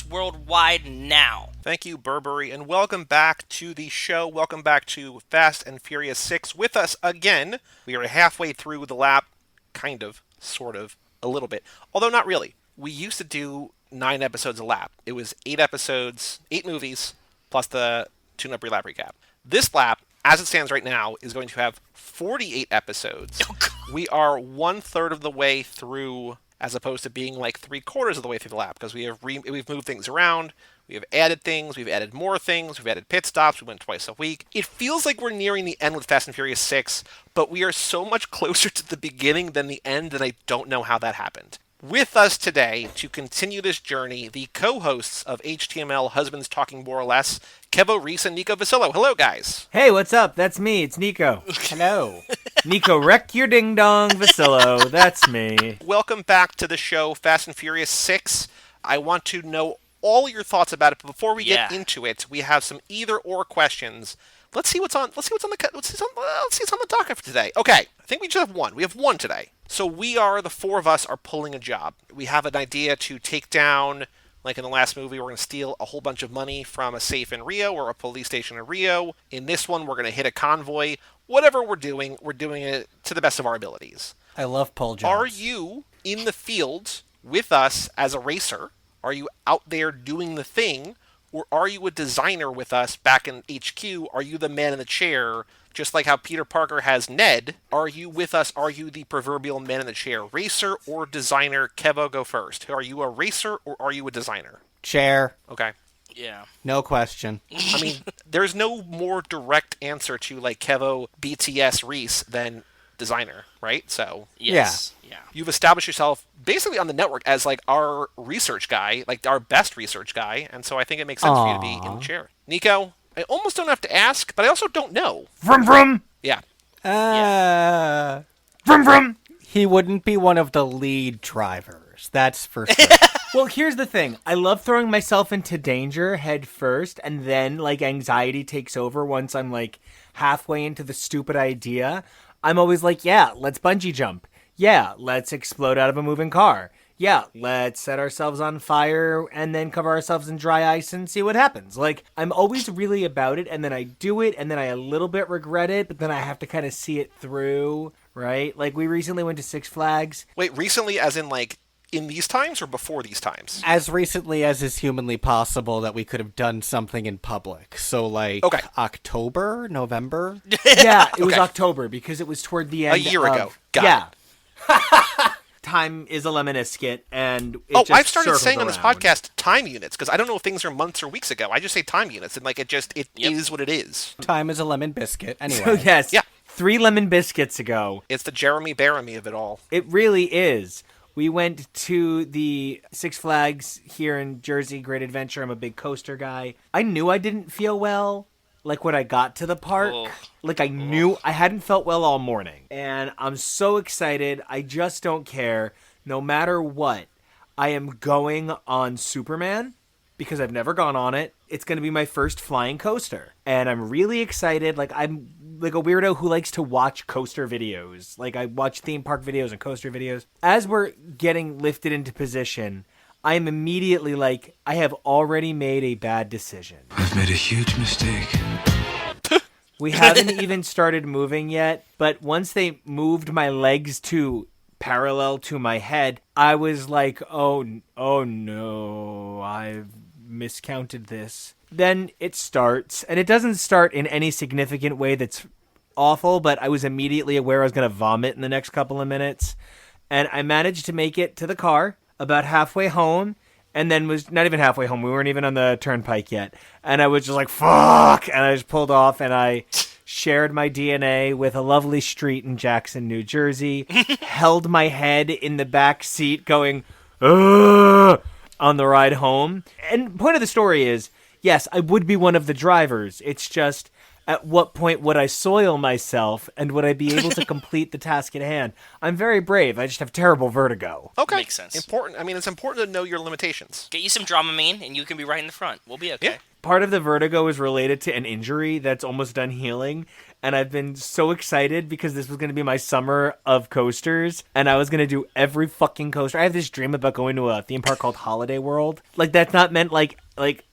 worldwide now. Thank you, Burberry, and welcome back to the show. Welcome back to Fast and Furious 6 with us again. We are halfway through the lap, kind of, sort of, a little bit, although not really. We used to do 9 episodes a lap. It was 8 episodes, 8 movies, plus the tune-up relap recap. This lap, as it stands right now, is going to have 48 episodes. We are 1/3 of the way through, as opposed to being like 3/4 of the way through the lap, because we've moved things around. We have added things. We've added more things. We've added pit stops. We went twice a week. It feels like we're nearing the end with Fast and Furious 6, but we are so much closer to the beginning than the end that I don't know how that happened. With us today to continue this journey, the co-hosts of HTML Husbands Talking More or Less, Kevo, Risse, and Nico Vasilo. Hello, guys. Hey, what's up? That's me. It's Nico. Hello. Nico, wreck your ding-dong, Vasilo. That's me. Welcome back to the show, Fast and Furious 6. I want to know all your thoughts about it, but before we get into it, we have some either-or questions. Let's see what's on the docket for today. Okay, I think we just have one. We have one today. So the four of us are pulling a job. We have an idea to take down, like in the last movie, we're going to steal a whole bunch of money from a safe in Rio or a police station in Rio. In this one, we're going to hit a convoy. Whatever we're doing it to the best of our abilities. I love pull jobs. Are you in the field with us as a racer? Are you out there doing the thing? Or are you a designer with us back in HQ? Are you the man in the chair? Just like how Peter Parker has Ned, are you with us? Are you the proverbial man in the chair? Racer or designer? Kevo, go first. Are you a racer or are you a designer? Chair. Okay. Yeah. No question. I mean, there's no more direct answer to like Kevo, BTS, Risse than designer, right? So Yes. Yeah. you've established yourself basically on the network as like our research guy, like our best research guy, and so I think it makes sense for you to be in the chair. Nico, I almost don't have to ask, but I also don't know. Vroom vroom. Yeah. Vroom vroom. He wouldn't be one of the lead drivers. That's for sure. Well, here's the thing. I love throwing myself into danger head first, and then like anxiety takes over once I'm like halfway into the stupid idea. I'm always like, yeah, let's bungee jump. Yeah, let's explode out of a moving car. Yeah, let's set ourselves on fire and then cover ourselves in dry ice and see what happens. Like, I'm always really about it, and then I do it, and then I a little bit regret it, but then I have to kind of see it through, right? Like, we recently went to Six Flags. Wait, recently as in like in these times or before these times? As recently as is humanly possible that we could have done something in public. So, like, Okay. October, November? Yeah, it was Okay. October because it was toward the end A year of- ago. Got yeah. Time is a reminisce, and it just I've started circles saying on this around. podcast time units because I don't know if things are months or weeks ago. I just say time units, and like it is what it is. Time is a lemon biscuit. Anyway. So yes, Yeah. 3 lemon biscuits ago. It's the Jeremy Baramy of it all. It really is. We went to the Six Flags here in Jersey, Great Adventure. I'm a big coaster guy. I knew I didn't feel well, like when I got to the park. Oh. Like I knew I hadn't felt well all morning. And I'm so excited. I just don't care. No matter what, I am going on Superman because I've never gone on it. It's going to be my first flying coaster. And I'm really excited. Like I'm like a weirdo who likes to watch coaster videos. Like I watch theme park videos and coaster videos. As we're getting lifted into position, I am immediately like, I have already made a bad decision. I've made a huge mistake. We haven't even started moving yet, but once they moved my legs to parallel to my head, I was like, oh no, I've miscounted this. Then it starts, and it doesn't start in any significant way that's awful, but I was immediately aware I was going to vomit in the next couple of minutes. And I managed to make it to the car about halfway home, and then was not even halfway home. We weren't even on the turnpike yet. And I was just like, fuck! And I just pulled off, and I shared my DNA with a lovely street in Jackson, New Jersey, held my head in the back seat going, ugh, on the ride home. And point of the story is, yes, I would be one of the drivers. It's just, at what point would I soil myself, and would I be able to complete the task at hand? I'm very brave. I just have terrible vertigo. Okay. Makes sense. Important. I mean, it's important to know your limitations. Get you some Dramamine, and you can be right in the front. We'll be okay. Yeah. Part of the vertigo is related to an injury that's almost done healing, and I've been so excited because this was going to be my summer of coasters, and I was going to do every fucking coaster. I have this dream about going to a theme park called Holiday World. Like, that's not meant like,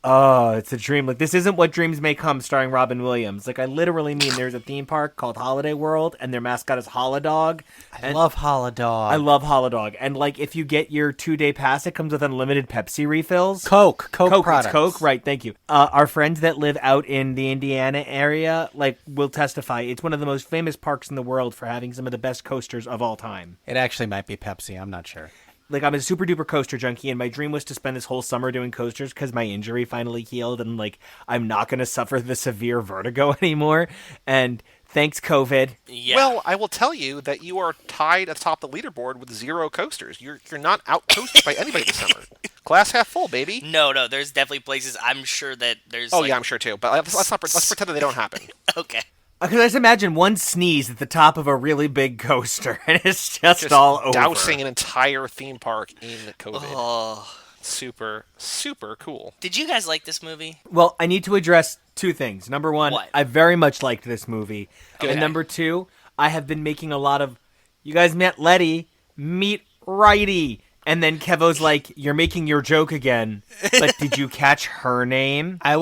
oh, it's a dream. Like, this isn't What Dreams May Come starring Robin Williams. Like, I literally mean there's a theme park called Holiday World, and their mascot is Holodog. I love Holodog. I love Holodog. And, like, if you get your 2-day pass, it comes with unlimited Pepsi refills. Coke It's products. Coke, right, thank you. Our friends that live out in the Indiana area, like, will testify. It's one of the most famous parks in the world for having some of the best coasters of all time. It actually might be Pepsi. I'm not sure. like I'm a super duper coaster junkie, and my dream was to spend this whole summer doing coasters because my injury finally healed, and like I'm not going to suffer the severe vertigo anymore. And thanks, COVID. Yeah. Well, I will tell you that you are tied atop the leaderboard with 0 coasters. You're not out coasted by anybody this summer. Glass half full, baby. No, there's definitely places I'm sure that there's. Oh like... yeah, I'm sure too. But let's pretend that they don't happen. Okay. Because I just imagine one sneeze at the top of a really big coaster, and it's just all over. Dousing an entire theme park in COVID. Oh. Super, super cool. Did you guys like this movie? Well, I need to address 2 things. Number 1, What? I very much liked this movie. Okay. And number 2, I have been making a lot of, you guys met Letty, meet Righty. And then Kevo's like, you're making your joke again. But did you catch her name? I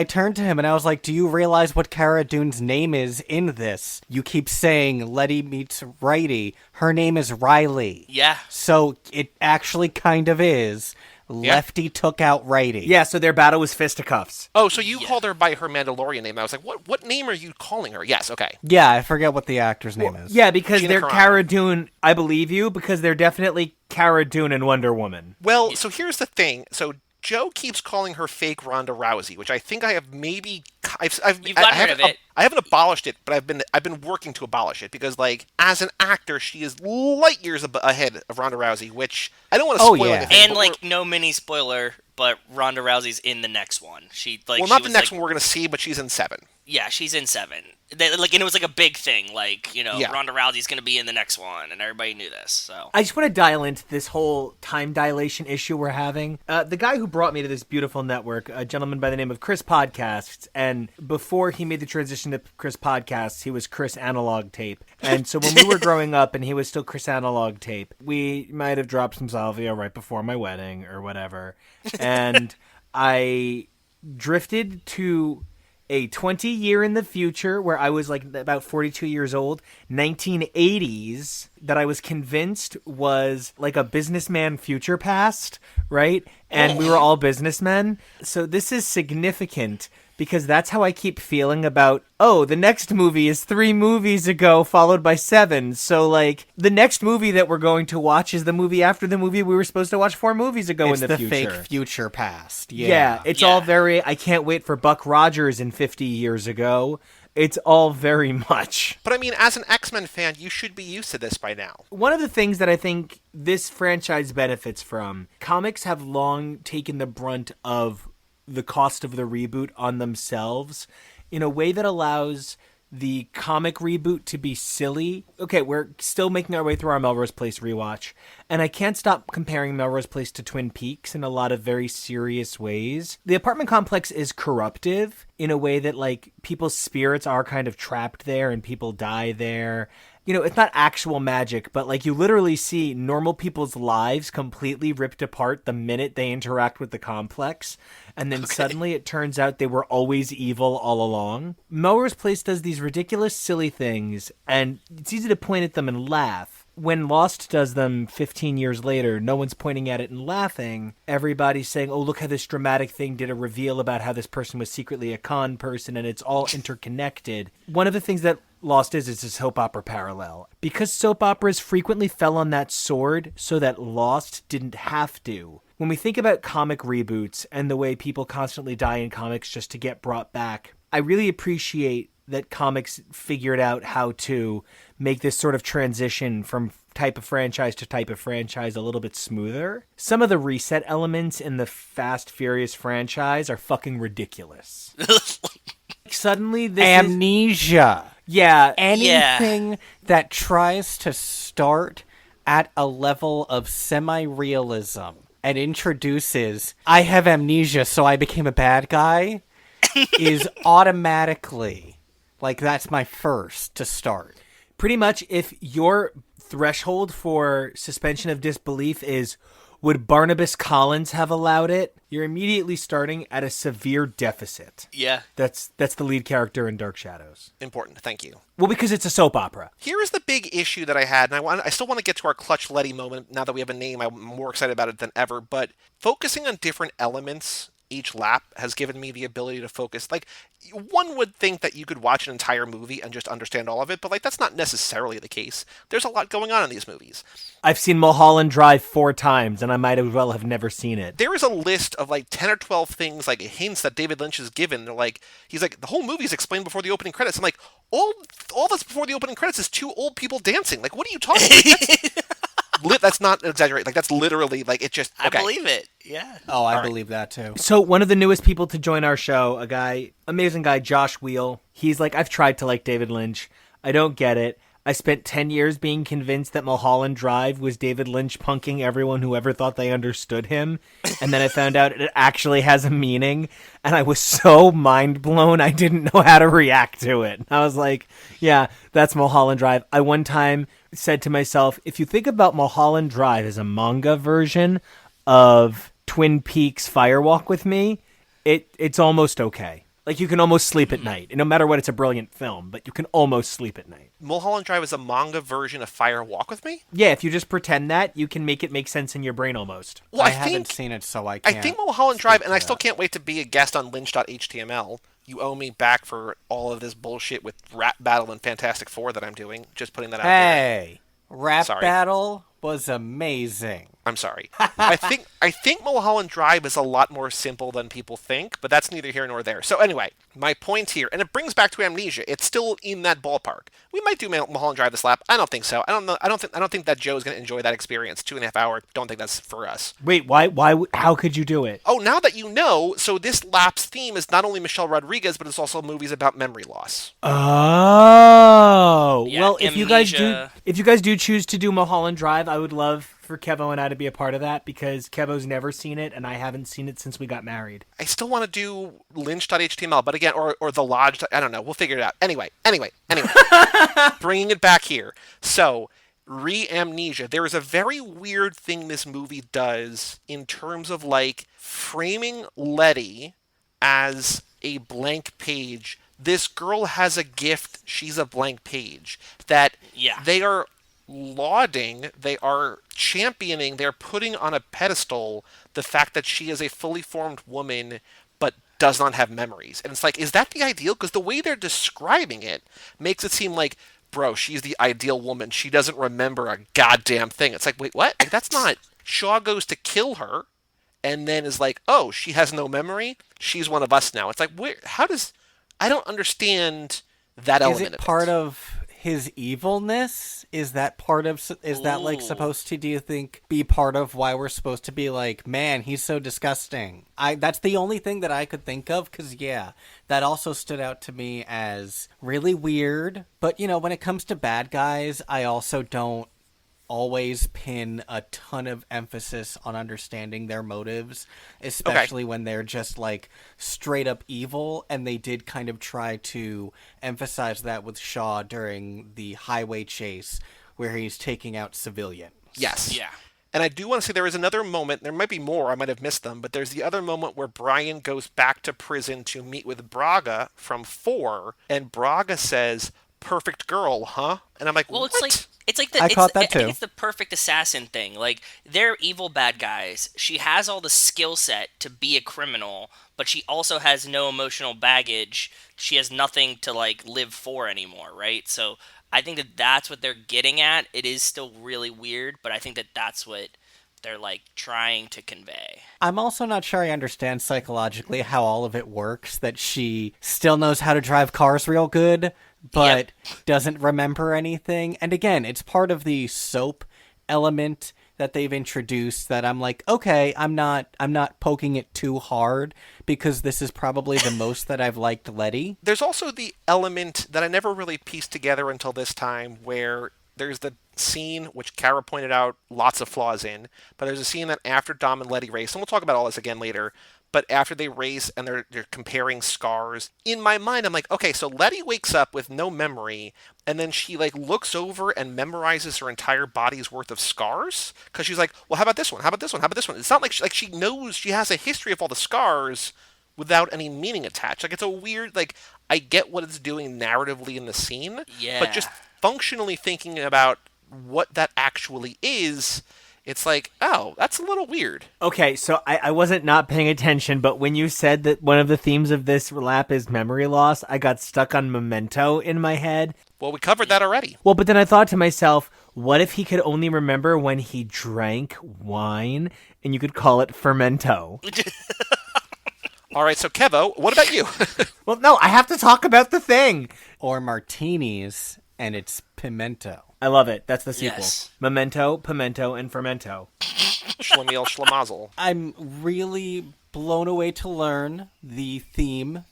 turned to him and I was like, do you realize what Cara Dune's name is in this? You keep saying Letty meets Righty. Her name is Riley. Yeah. So it actually kind of is. Lefty took out Righty. Yeah, so their battle was fisticuffs. Oh, so you called her by her Mandalorian name. I was like, what name are you calling her? Yes, okay. Yeah, I forget what the actor's name is. Yeah, because Gina they're Carano. Cara Dune, I believe you, because they're definitely Cara Dune and Wonder Woman. Well, so here's the thing. So Joe keeps calling her fake Ronda Rousey, which I think I have maybe You've gotten rid of it. I haven't abolished it, but I've been working to abolish it because, like, as an actor, she is light years ahead of Ronda Rousey, which I don't want to spoil yeah. anything. And but like no mini spoiler, but Ronda Rousey's in the next one. She like well, she not the was, next like, one we're gonna see, but she's in 7. Yeah, she's in 7. And it was like a big thing. Like Yeah. Ronda Rousey's gonna be in the next one, and everybody knew this. So I just want to dial into this whole time dilation issue we're having. The guy who brought me to this beautiful network, a gentleman by the name of Chris Podcasts, and before he made the transition to Chris Podcasts, he was Chris Analog Tape. And so when we were growing up and he was still Chris Analog Tape, we might have dropped some salvia right before my wedding or whatever. And I drifted to a 20-year in the future where I was like about 42 years old, 1980s, that I was convinced was like a businessman future past, right? And we were all businessmen. So this is significant because that's how I keep feeling about, oh, the next movie is 3 movies ago followed by 7. So like the next movie that we're going to watch is the movie after the movie we were supposed to watch 4 movies ago It's in the the future. fake future past. Yeah, it's all very, I can't wait for Buck Rogers in 50 years ago. It's all very much. But I mean, as an X-Men fan, you should be used to this by now. One of the things that I think this franchise benefits from, comics have long taken the brunt of the cost of the reboot on themselves in a way that allows the comic reboot to be silly. Okay, we're still making our way through our Melrose Place rewatch, and I can't stop comparing Melrose Place to Twin Peaks in a lot of very serious ways. The apartment complex is corruptive in a way that, like, people's spirits are kind of trapped there and people die there. You know, it's not actual magic, but like you literally see normal people's lives completely ripped apart the minute they interact with the complex. And then suddenly it turns out they were always evil all along. Melrose Place does these ridiculous, silly things, and it's easy to point at them and laugh. When Lost does them 15 years later, no one's pointing at it and laughing. Everybody's saying, oh, look how this dramatic thing did a reveal about how this person was secretly a con person, and it's all interconnected. One of the things that Lost is a soap opera parallel. Because soap operas frequently fell on that sword so that Lost didn't have to. When we think about comic reboots and the way people constantly die in comics just to get brought back, I really appreciate that comics figured out how to make this sort of transition from type of franchise to type of franchise a little bit smoother. Some of the reset elements in the Fast Furious franchise are fucking ridiculous. Suddenly this Amnesia. Yeah. Anything that tries to start at a level of semi-realism and introduces, I have amnesia, so I became a bad guy, is automatically, like, that's my first to start. Pretty much, if your threshold for suspension of disbelief is, would Barnabas Collins have allowed it? You're immediately starting at a severe deficit. yeah. That's the lead character in Dark Shadows. Important, thank you. Well, because it's a soap opera. Here is the big issue that I had, and I still want to get to our clutch Letty moment. Now that we have a name, I'm more excited about it than ever. But focusing on different elements each lap has given me the ability to focus. Like, one would think that you could watch an entire movie and just understand all of it, but like that's not necessarily the case. There's a lot going on in these movies. I've seen Mulholland Drive 4 times, and I might as well have never seen it. There is a list of like 10 or 12 things, like hints that David Lynch has given. They're like, he's like, the whole movie is explained before the opening credits. I'm like, all that's before the opening credits is two old people dancing. Like, what are you talking about? That's not exaggerating. Like, that's literally, like, it just, okay. I believe it. Yeah. Oh, I believe that too. So one of the newest people to join our show, amazing guy, Josh Wheel. He's like, I've tried to like David Lynch. I don't get it. I spent 10 years being convinced that Mulholland Drive was David Lynch punking everyone who ever thought they understood him. And then I found out it actually has a meaning. And I was so mind blown, I didn't know how to react to it. I was like, yeah, that's Mulholland Drive. I one time said to myself, if you think about Mulholland Drive as a manga version of Twin Peaks Fire Walk with Me, it's almost okay. Like, you can almost sleep at night. No matter what, it's a brilliant film, but you can almost sleep at night. Mulholland Drive is a manga version of Fire Walk with Me? Yeah, if you just pretend that, you can make it make sense in your brain almost. Well, I haven't seen it, so I can't. I think Mulholland Drive, and I still can't wait to be a guest on Lynch.html. You owe me back for all of this bullshit with Rap Battle and Fantastic Four that I'm doing. Just putting that out there. Hey, Rap Battle was amazing. I'm sorry. I think Mulholland Drive is a lot more simple than people think, but that's neither here nor there. So anyway, my point here, and it brings back to Amnesia. It's still in that ballpark. We might do Mulholland Drive this lap. I don't think so. I don't know. I don't think that Joe's going to enjoy that experience. 2.5 hour. Don't think that's for us. Wait, why? How could you do it? Oh, now that you know, so this lap's theme is not only Michelle Rodriguez, but it's also movies about memory loss. Oh, Yeah, well, if you guys Amnesia. do choose to do Mulholland Drive, I would love for Kevo and I to be a part of that because Kevo's never seen it and I haven't seen it since we got married. I still want to do Lynch.html, but again, or the Lodge. I don't know. We'll figure it out. Anyway. Bringing it back here. So, Amnesia. There is a very weird thing this movie does in terms of, like, framing Letty as a blank page. This girl has a gift. She's a blank page. That they are lauding, they are championing, they're putting on a pedestal the fact that she is a fully formed woman but does not have memories. And it's like, is that the ideal? Because the way they're describing it makes it seem like, bro, she's the ideal woman. She doesn't remember a goddamn thing. It's like, wait, what? Like, that's not... Shaw goes to kill her and then is like, oh, she has no memory? She's one of us now. It's like, where? How does... I don't understand that element of it. Is it part of his evilness? Is that part of... Is that, like, supposed to, do you think, be part of why we're supposed to be like, man, he's so disgusting? That's the only thing that I could think of, because, yeah, that also stood out to me as really weird. But, you know, when it comes to bad guys, I also don't always pin a ton of emphasis on understanding their motives, especially when they're just like straight up evil, and they did kind of try to emphasize that with Shaw during the highway chase where he's taking out civilians. Yes. Yeah. And I do want to say there is another moment, there might be more, I might have missed them, but there's the other moment where Brian goes back to prison to meet with Braga from 4, and Braga says, perfect girl, huh? And I'm like, Well, what? it's like the I caught that too. I think it's the perfect assassin thing. Like, they're evil bad guys. She has all the skill set to be a criminal, but she also has no emotional baggage. She has nothing to like live for anymore, right? So I think that that's what they're getting at. It is still really weird, but I think that that's what they're like trying to convey. I'm also not sure I understand psychologically how all of it works, that she still knows how to drive cars real good, but doesn't remember anything. And again, it's part of the soap element that they've introduced that I'm like, okay, I'm not poking it too hard, because this is probably the most that I've liked Letty. There's also the element that I never really pieced together until this time, where there's the scene, which Kara pointed out lots of flaws in, but there's a scene that after Dom and Letty race, and we'll talk about all this again later, but after they race and they're comparing scars, in my mind I'm like, okay, so Letty wakes up with no memory, and then she like looks over and memorizes her entire body's worth of scars, because she's like, well, how about this one? How about this one? How about this one? It's not like she knows, she has a history of all the scars without any meaning attached. Like, it's a weird, like, I get what it's doing narratively in the scene, but just functionally thinking about what that actually is it's like, oh, that's a little weird. Okay, so I wasn't not paying attention, but when you said that one of the themes of this lap is memory loss, I got stuck on Memento in my head. Well, we covered that already. Well, but then I thought to myself, what if he could only remember when he drank wine, and you could call it fermento? All right, so Kevo, what about you? Well, no, I have to talk about the thing. Or martinis, and it's pimento. I love it. That's the sequel. Yes. Memento, pimento, and fermento. Schlemiel Schlemazel. I'm really blown away to learn the theme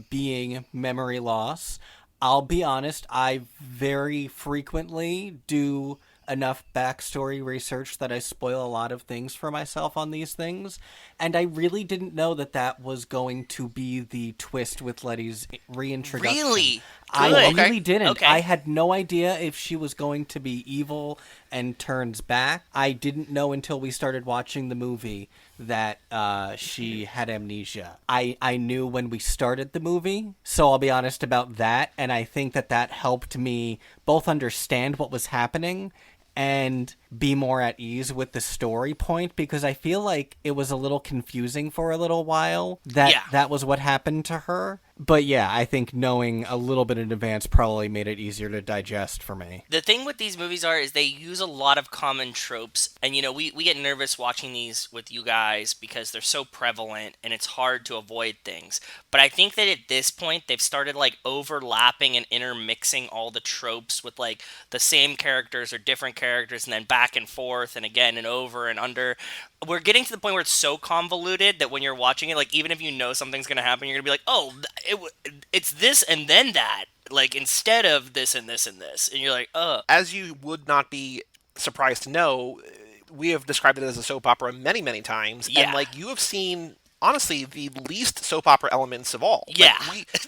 being memory loss. I'll be honest, I very frequently do enough backstory research that I spoil a lot of things for myself on these things, and I really didn't know that that was going to be the twist with Letty's reintroduction. Really? I Good. really didn't. Okay. I had no idea if she was going to be evil and turns back. I didn't know until we started watching the movie that she had amnesia. I knew when we started the movie, so I'll be honest about that, and I think that that helped me both understand what was happening and be more at ease with the story point, because I feel like it was a little confusing for a little while that Yeah. that was what happened to her. But yeah, I think knowing a little bit in advance probably made it easier to digest for me. The thing with these movies is they use a lot of common tropes. And, you know, we get nervous watching these with you guys because they're so prevalent and it's hard to avoid things. But I think that at this point, they've started, like, overlapping and intermixing all the tropes with, like, the same characters or different characters and then back and forth and again and over and under. We're getting to the point where it's so convoluted that when you're watching it, like, even if you know something's going to happen, you're going to be like, oh, it's this and then that, like, instead of this and this and this, and you're like, As you would not be surprised to know, we have described it as a soap opera many, many times. Yeah. And, like, you have seen, honestly, the least soap opera elements of all. Yeah.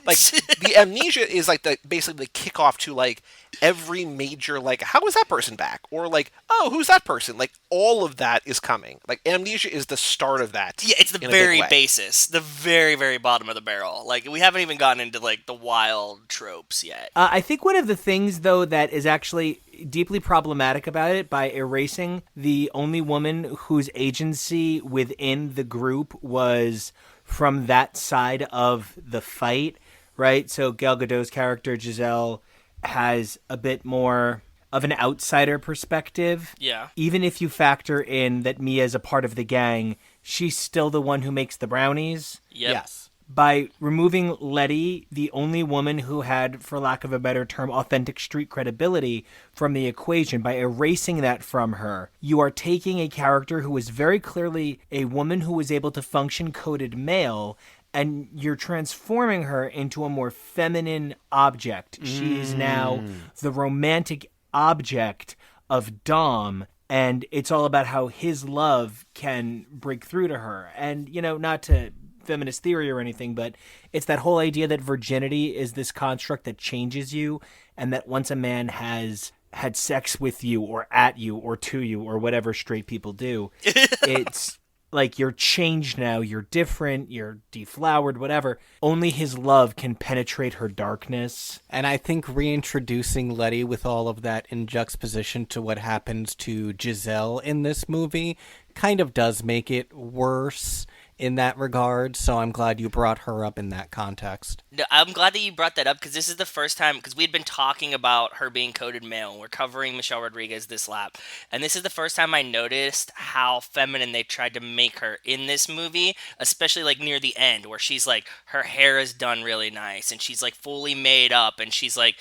Like, the amnesia is, like, basically the kickoff to, like, every major, like, how is that person back? Or, like, oh, who's that person? Like, all of that is coming. Like, amnesia is the start of that. yeah, it's the in a big very way. basis, the very, very bottom of the barrel. Like, we haven't even gotten into, like, the wild tropes yet. I think one of the things, though, that is actually deeply problematic about it, by erasing the only woman whose agency within the group was from that side of the fight, right? So Gal Gadot's character, Giselle, has a bit more of an outsider perspective. Yeah. Even if you factor in that Mia's a part of the gang, she's still the one who makes the brownies. Yep. Yes. By removing Letty, the only woman who had, for lack of a better term, authentic street credibility from the equation, by erasing that from her, you are taking a character who is very clearly a woman who was able to function coded male, and you're transforming her into a more feminine object. She is now the romantic object of Dom, and it's all about how his love can break through to her. And, you know, not to feminist theory or anything, but it's that whole idea that virginity is this construct that changes you, and that once a man has had sex with you or at you or to you or whatever straight people do, it's like you're changed now, you're different, you're deflowered, whatever. Only his love can penetrate her darkness. And I think reintroducing Letty with all of that in juxtaposition to what happens to Giselle in this movie kind of does make it worse in that regard, so I'm glad you brought her up in that context. No, I'm glad that you brought that up, because this is the first time, because we'd been talking about her being coded male, and we're covering Michelle Rodriguez this lap, and this is the first time I noticed how feminine they tried to make her in this movie, especially, like, near the end, where she's, like, her hair is done really nice, and she's, like, fully made up, and she's, like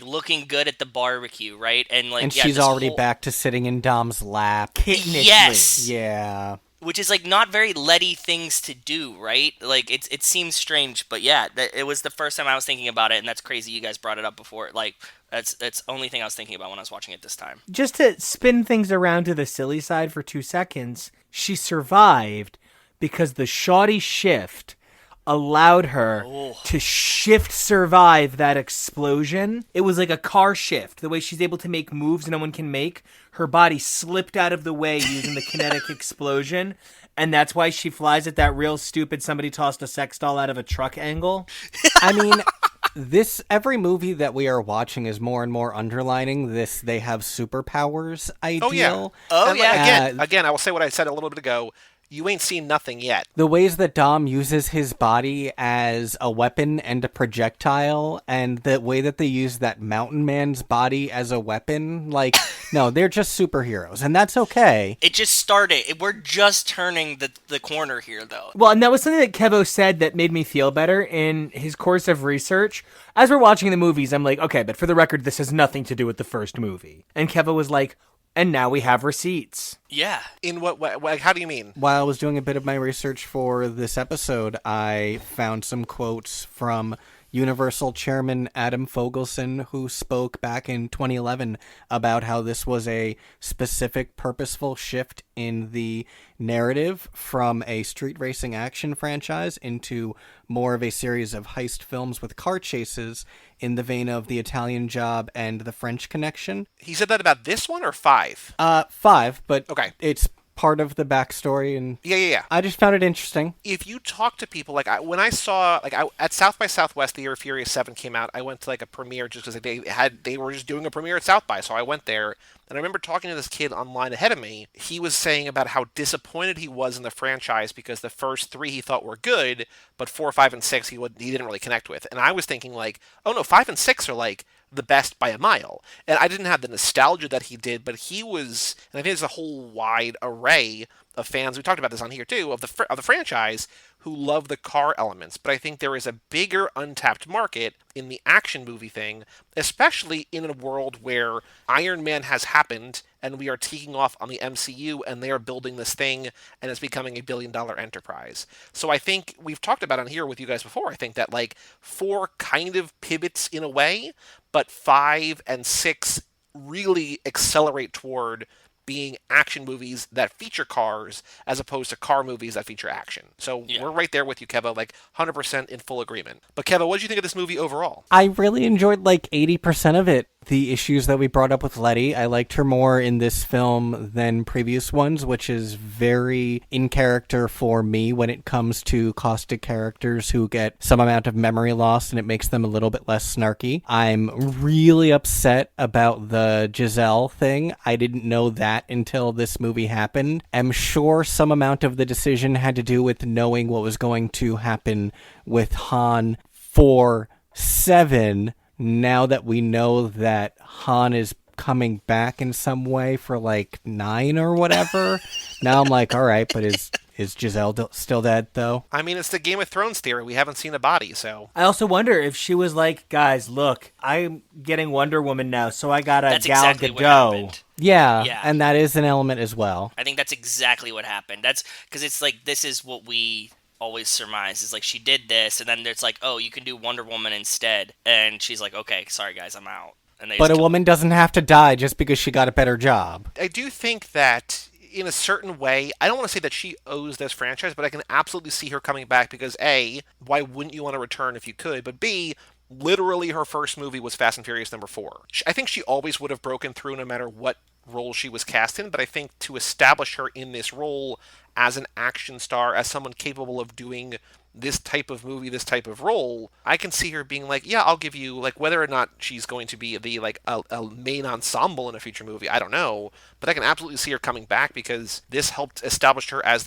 looking good at the barbecue, right? And, like, And yeah, she's this already whole- back to sitting in Dom's lap. Kittenishly. Yes! Yeah. Which is, like, not very Letty things to do, right? Like, it seems strange, but yeah, it was the first time I was thinking about it, and that's crazy you guys brought it up before. Like, that's the only thing I was thinking about when I was watching it this time. Just to spin things around to the silly side for 2 seconds, she survived because the Shawty shift allowed her to shift survive that explosion. It was like a car shift. The way she's able to make moves no one can make. Her body slipped out of the way using the kinetic explosion. And that's why she flies at that real stupid somebody tossed a sex doll out of a truck angle. I mean, Every movie that we are watching is more and more underlining this they have superpowers ideal. Oh, yeah. Oh, And, yeah. Again, I will say what I said a little bit ago. You ain't seen nothing yet. The ways that Dom uses his body as a weapon and a projectile, and the way that they use that mountain man's body as a weapon, like, no, they're just superheroes, and that's okay. It just started. We're just turning the corner here, though. Well, and that was something that Kevo said that made me feel better in his course of research. As we're watching the movies, I'm like, okay, but for the record, this has nothing to do with the first movie. And Kevo was like, and now we have receipts. Yeah. In what way? How do you mean? While I was doing a bit of my research for this episode, I found some quotes from Universal Chairman Adam Fogelson, who spoke back in 2011 about how this was a specific, purposeful shift in the narrative from a street racing action franchise into more of a series of heist films with car chases in the vein of The Italian Job and The French Connection. He said that about this one or 5? 5, but Okay. it's part of the backstory, and Yeah. I just found it interesting. If you talk to people, when I saw, at South by Southwest, the year Furious 7 came out, I went to, a premiere just because they were just doing a premiere at South by, so I went there. And I remember talking to this kid online ahead of me. He was saying about how disappointed he was in the franchise because the first 3 he thought were good, but 4, 5, and 6 he didn't really connect with. And I was thinking, oh no, 5 and 6 are, the best by a mile. And I didn't have the nostalgia that he did, but he was, and I think there's a whole wide array of fans, we talked about this on here too, of the franchise who love the car elements. But I think there is a bigger untapped market in the action movie thing, especially in a world where Iron Man has happened and we are taking off on the MCU and they are building this thing and it's becoming a billion-dollar enterprise. So I think we've talked about on here with you guys before. I think that 4 kind of pivots in a way, but 5 and 6 really accelerate toward being action movies that feature cars as opposed to car movies that feature action. So we're right there with you, Kevo, 100% in full agreement. But Kevo, what did you think of this movie overall? I really enjoyed 80% of it. The issues that we brought up with Letty, I liked her more in this film than previous ones, which is very in character for me when it comes to caustic characters who get some amount of memory loss and it makes them a little bit less snarky. I'm really upset about the Giselle thing. I didn't know that until this movie happened. I'm sure some amount of the decision had to do with knowing what was going to happen with Han for 7. Now that we know that Han is coming back in some way for 9 or whatever, now I'm all right, but is Giselle still dead though? I mean, it's the Game of Thrones theory. We haven't seen a body, so. I also wonder if she was like, guys, look, I'm getting Wonder Woman now, so I got a That's Gal exactly what Gadot. happened. Yeah, and that is an element as well. I think that's exactly what happened. That's because it's this is what we always surmise is she did this, and then it's oh, you can do Wonder Woman instead, and she's okay, sorry guys, I'm out. And but a woman doesn't have to die just because she got a better job. I do think that in a certain way, I don't want to say that she owes this franchise, but I can absolutely see her coming back because A, why wouldn't you want to return if you could? But B, literally her first movie was Fast and Furious number 4. I think she always would have broken through no matter what role she was cast in, but I think to establish her in this role as an action star, as someone capable of doing this type of movie, this type of role, I can see her being yeah, I'll give you, whether or not she's going to be the, a main ensemble in a future movie, I don't know, but I can absolutely see her coming back because this helped establish her as,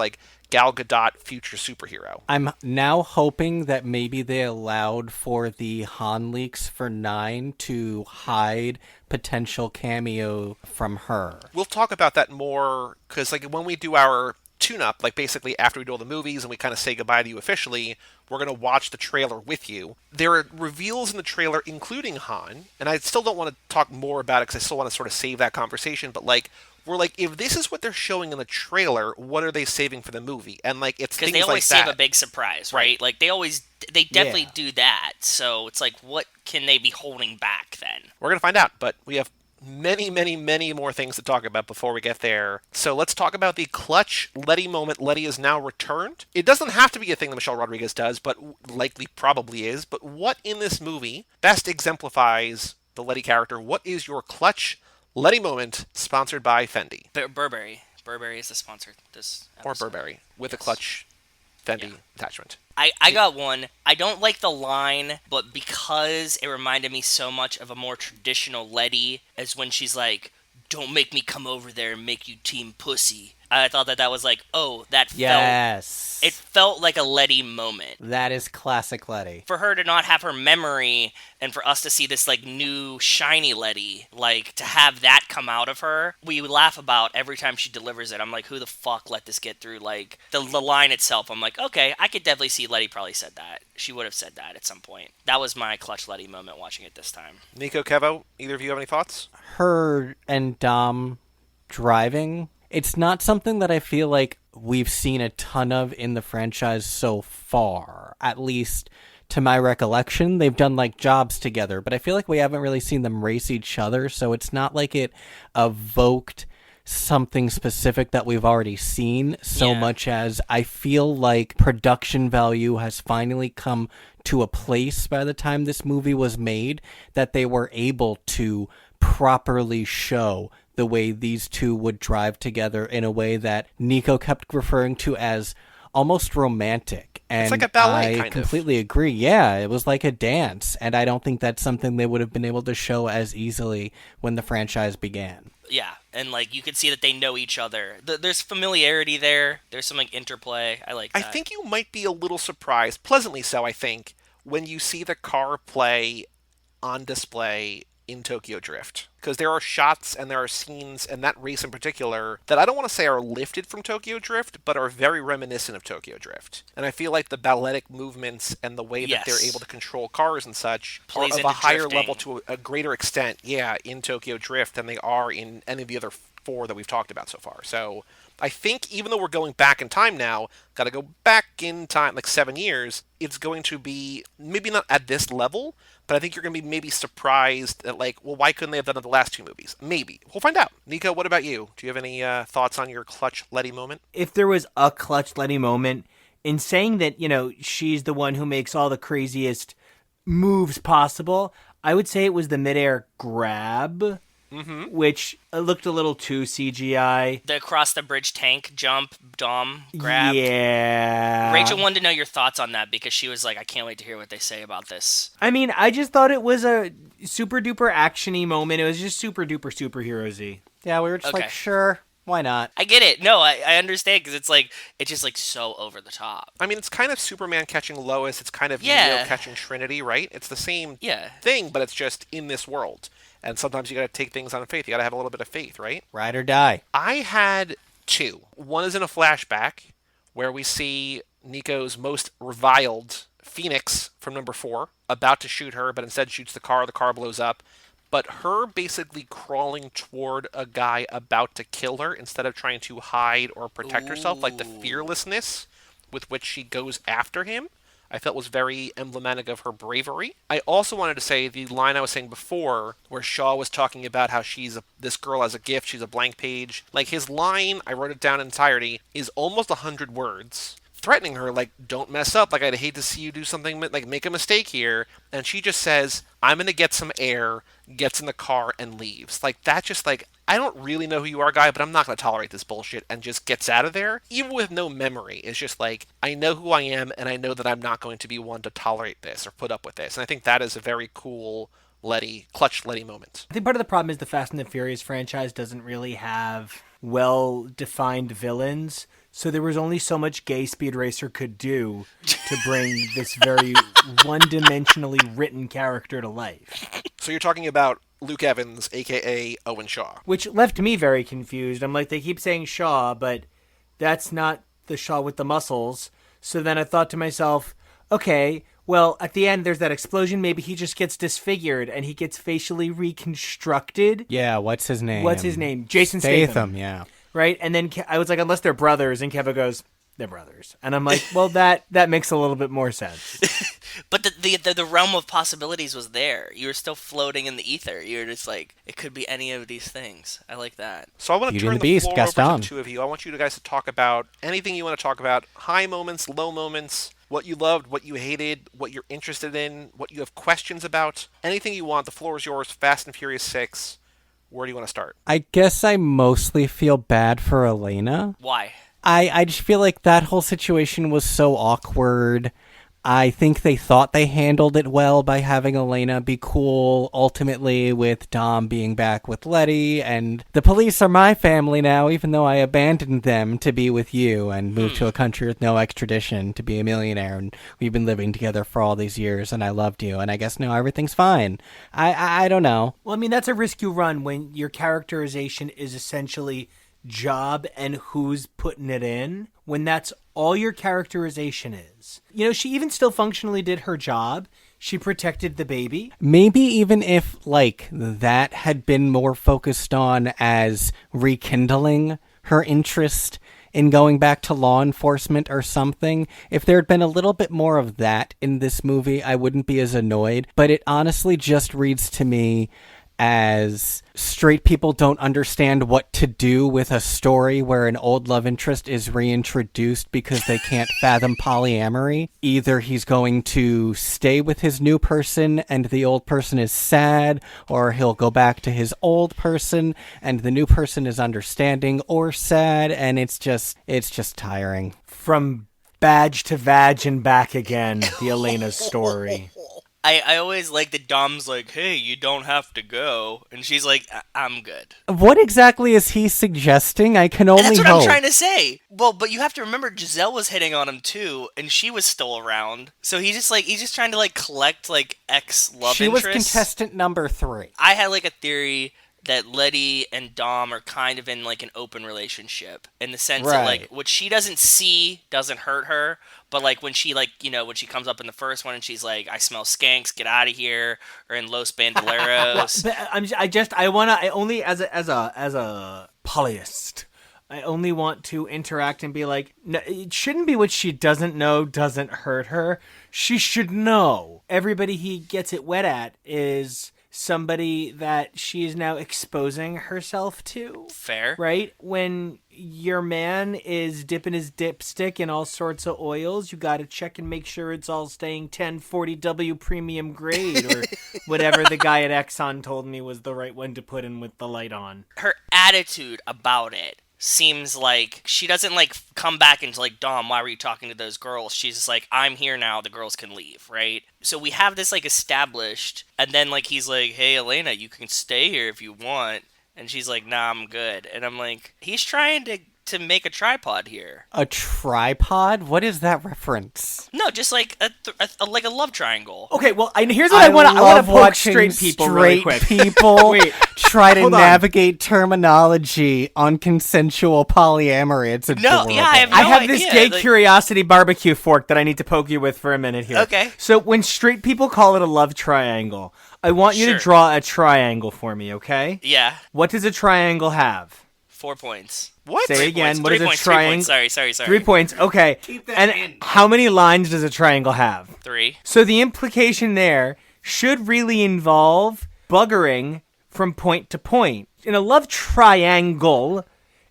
Gal Gadot future superhero. I'm now hoping that maybe they allowed for the Han leaks for 9 to hide potential cameo from her. We'll talk about that more, because, when we do our tune-up, basically after we do all the movies and we kind of say goodbye to you officially, we're going to watch the trailer with you. There are reveals in the trailer, including Han, and I still don't want to talk more about it because I still want to sort of save that conversation, but we're if this is what they're showing in the trailer, what are they saving for the movie? And it's things like that. Because they always save a big surprise, right? They definitely do that. So it's what can they be holding back then? We're going to find out, but we have many, many, many more things to talk about before we get there. So let's talk about the clutch Letty moment. Letty is now returned. It doesn't have to be a thing that Michelle Rodriguez does, but likely probably is. But what in this movie best exemplifies the Letty character? What is your clutch Letty moment, sponsored by Fendi? Burberry. Burberry is the sponsor this episode. Or Burberry, with a clutch Fendi attachment. I got one. I don't like the line, but because it reminded me so much of a more traditional Letty, as when she's like, "Don't make me come over there and make you team pussy." I thought that was like, oh, Yes. it felt like a Letty moment. That is classic Letty. For her to not have her memory, and for us to see this like new shiny Letty, like to have that come out of her, we laugh about every time she delivers it. I'm like, who the fuck let this get through? Like the line itself, I'm like, okay, I could definitely see Letty probably said that. She would have said that at some point. That was my clutch Letty moment watching it this time. Nico, Kevo, either of you have any thoughts? Her and Dom driving, it's not something that I feel like we've seen a ton of in the franchise so far. At least to my recollection, they've done like jobs together, but I feel like we haven't really seen them race each other, so it's not like it evoked something specific that we've already seen so much as I feel like production value has finally come to a place by the time this movie was made that they were able to properly show the way these two would drive together in a way that Nico kept referring to as almost romantic. And it's like a ballet, I kind of. completely agree. Yeah, it was like a dance, and I don't think that's something they would have been able to show as easily when the franchise began. Yeah, and like you can see that they know each other. There's familiarity there. There's some like interplay. I like that. I think you might be a little surprised, pleasantly so, I think, when you see the car play on display in Tokyo Drift. Because there are shots and there are scenes, and that race in particular, that I don't want to say are lifted from Tokyo Drift, but are very reminiscent of Tokyo Drift. And I feel like the balletic movements and the way that they're able to control cars and such Plays are of into a higher drifting. level to a greater extent, in Tokyo Drift than they are in any of the other four that we've talked about so far. So I think even though we're going back in time now, got to go back in time like 7 years, it's going to be maybe not at this level, but I think you're going to be maybe surprised at like, well, why couldn't they have done it the last two movies? Maybe. We'll find out. Nico, what about you? Do you have any thoughts on your clutch Letty moment? If there was a clutch Letty moment, in saying that, she's the one who makes all the craziest moves possible, I would say it was the midair grab, which looked a little too CGI. The across the bridge tank jump, Dom grab. Yeah. Rachel wanted to know your thoughts on that because she was like, I can't wait to hear what they say about this. I mean, I just thought it was a super duper actiony moment. It was just super duper superhero-y. Yeah, we were just like, sure, why not? I get it. No, I understand because it's just like so over the top. I mean, it's kind of Superman catching Lois. It's kind of Neo catching Trinity, right? It's the same thing, but it's just in this world. And sometimes you got to take things on faith. You got to have a little bit of faith, right? Ride or die. I had two. One is in a flashback where we see Nico's most reviled Phoenix from number 4 about to shoot her, but instead shoots the car. The car blows up. But her basically crawling toward a guy about to kill her instead of trying to hide or protect herself, like the fearlessness with which she goes after him, I felt was very emblematic of her bravery. I also wanted to say the line I was saying before, where Shaw was talking about how this girl has a gift, she's a blank page. Like his line, I wrote it down in entirety, is almost 100 words, threatening her, like, don't mess up, like, I'd hate to see you do something, like, make a mistake here. And she just says, I'm gonna get some air, gets in the car, and leaves. Like, that just, like, I don't really know who you are, guy, but I'm not gonna tolerate this bullshit, and just gets out of there, even with no memory. It's just like, I know who I am, and I know that I'm not going to be one to tolerate this, or put up with this. And I think that is a very cool clutch Letty moment. I think part of the problem is the Fast and the Furious franchise doesn't really have well-defined villains. So there was only so much gay Speed Racer could do to bring this very one-dimensionally written character to life. So you're talking about Luke Evans, a.k.a. Owen Shaw. Which left me very confused. I'm like, they keep saying Shaw, but that's not the Shaw with the muscles. So then I thought to myself, okay, well, at the end there's that explosion. Maybe he just gets disfigured and he gets facially reconstructed. Yeah, what's his name? Jason Statham. Yeah. Right? And then I was like, unless they're brothers, and Kevo goes, they're brothers. And I'm like, well, that makes a little bit more sense. But the realm of possibilities was there. You were still floating in the ether. You were just like, it could be any of these things. I like that. So I want to Beauty turn and the Beast, floor Gaston. over to the two of you. I want you guys to talk about anything you want to talk about. High moments, low moments, what you loved, what you hated, what you're interested in, what you have questions about. Anything you want. The floor is yours. Fast and Furious 6. Where do you want to start? I guess I mostly feel bad for Elena. Why? I just feel like that whole situation was so awkward. I think they thought they handled it well by having Elena be cool, ultimately with Dom being back with Letty, and the police are my family now, even though I abandoned them to be with you and moved to a country with no extradition to be a millionaire, and we've been living together for all these years, and I loved you, and I guess now everything's fine. I don't know. Well, I mean, that's a risk you run when your characterization is essentially job and who's putting it in, when that's all your characterization is. You know, she even still functionally did her job. She protected the baby. Maybe even if, like, that had been more focused on as rekindling her interest in going back to law enforcement or something, if there had been a little bit more of that in this movie, I wouldn't be as annoyed. But it honestly just reads to me as straight people don't understand what to do with a story where an old love interest is reintroduced because they can't fathom polyamory. Either he's going to stay with his new person and the old person is sad, or he'll go back to his old person and the new person is understanding or sad, and it's just tiring. From badge to vag and back again, the Elena story. I always like that Dom's like, hey, you don't have to go. And she's like, I'm good. What exactly is he suggesting? I can only And that's what hope. I'm trying to say. Well, but you have to remember Giselle was hitting on him too, and she was still around. So he's just trying to like collect like ex-love She interests. was contestant number 3. I had like a theory that Letty and Dom are kind of in like an open relationship in the sense that like Right. what she doesn't see doesn't hurt her, but like when she like, you know, when she comes up in the first one and she's like, I smell skanks, get out of here, or in Los Bandoleros. But I only as a polyist, I only want to interact and be like, no, it shouldn't be what she doesn't know doesn't hurt her. She should know. Everybody he gets it wet at is somebody that she is now exposing herself to. Fair. Right? When your man is dipping his dipstick in all sorts of oils, you got to check and make sure it's all staying 1040W premium grade or whatever the guy at Exxon told me was the right one to put in with the light on. Her attitude about it seems like she doesn't like come back and like, Dom, why were you talking to those girls? She's just like, I'm here now, the girls can leave, right? So we have this like established, and then like he's like, hey Elena, you can stay here if you want, and she's like, nah, I'm good. And I'm like, he's trying to make a tripod here. A tripod? What is that reference? No, just like like a love triangle. Okay, well, here's what I want to love poke watching straight people really straight quick. people Wait, try to hold on. navigate terminology on consensual polyamory. It's adorable. yeah, I have I no have this idea, gay like- curiosity barbecue fork that I need to poke you with for a minute here. Okay. So when straight people call it a love triangle, I want you to Sure. draw a triangle for me, okay? Yeah, What does a triangle have? 4 points. What? Say it again. Points, What 3 is a points, 3 points. triangle? Sorry. 3 points. Okay. And how many lines does a triangle have? 3. So the implication there should really involve buggering from point to point. In a love triangle,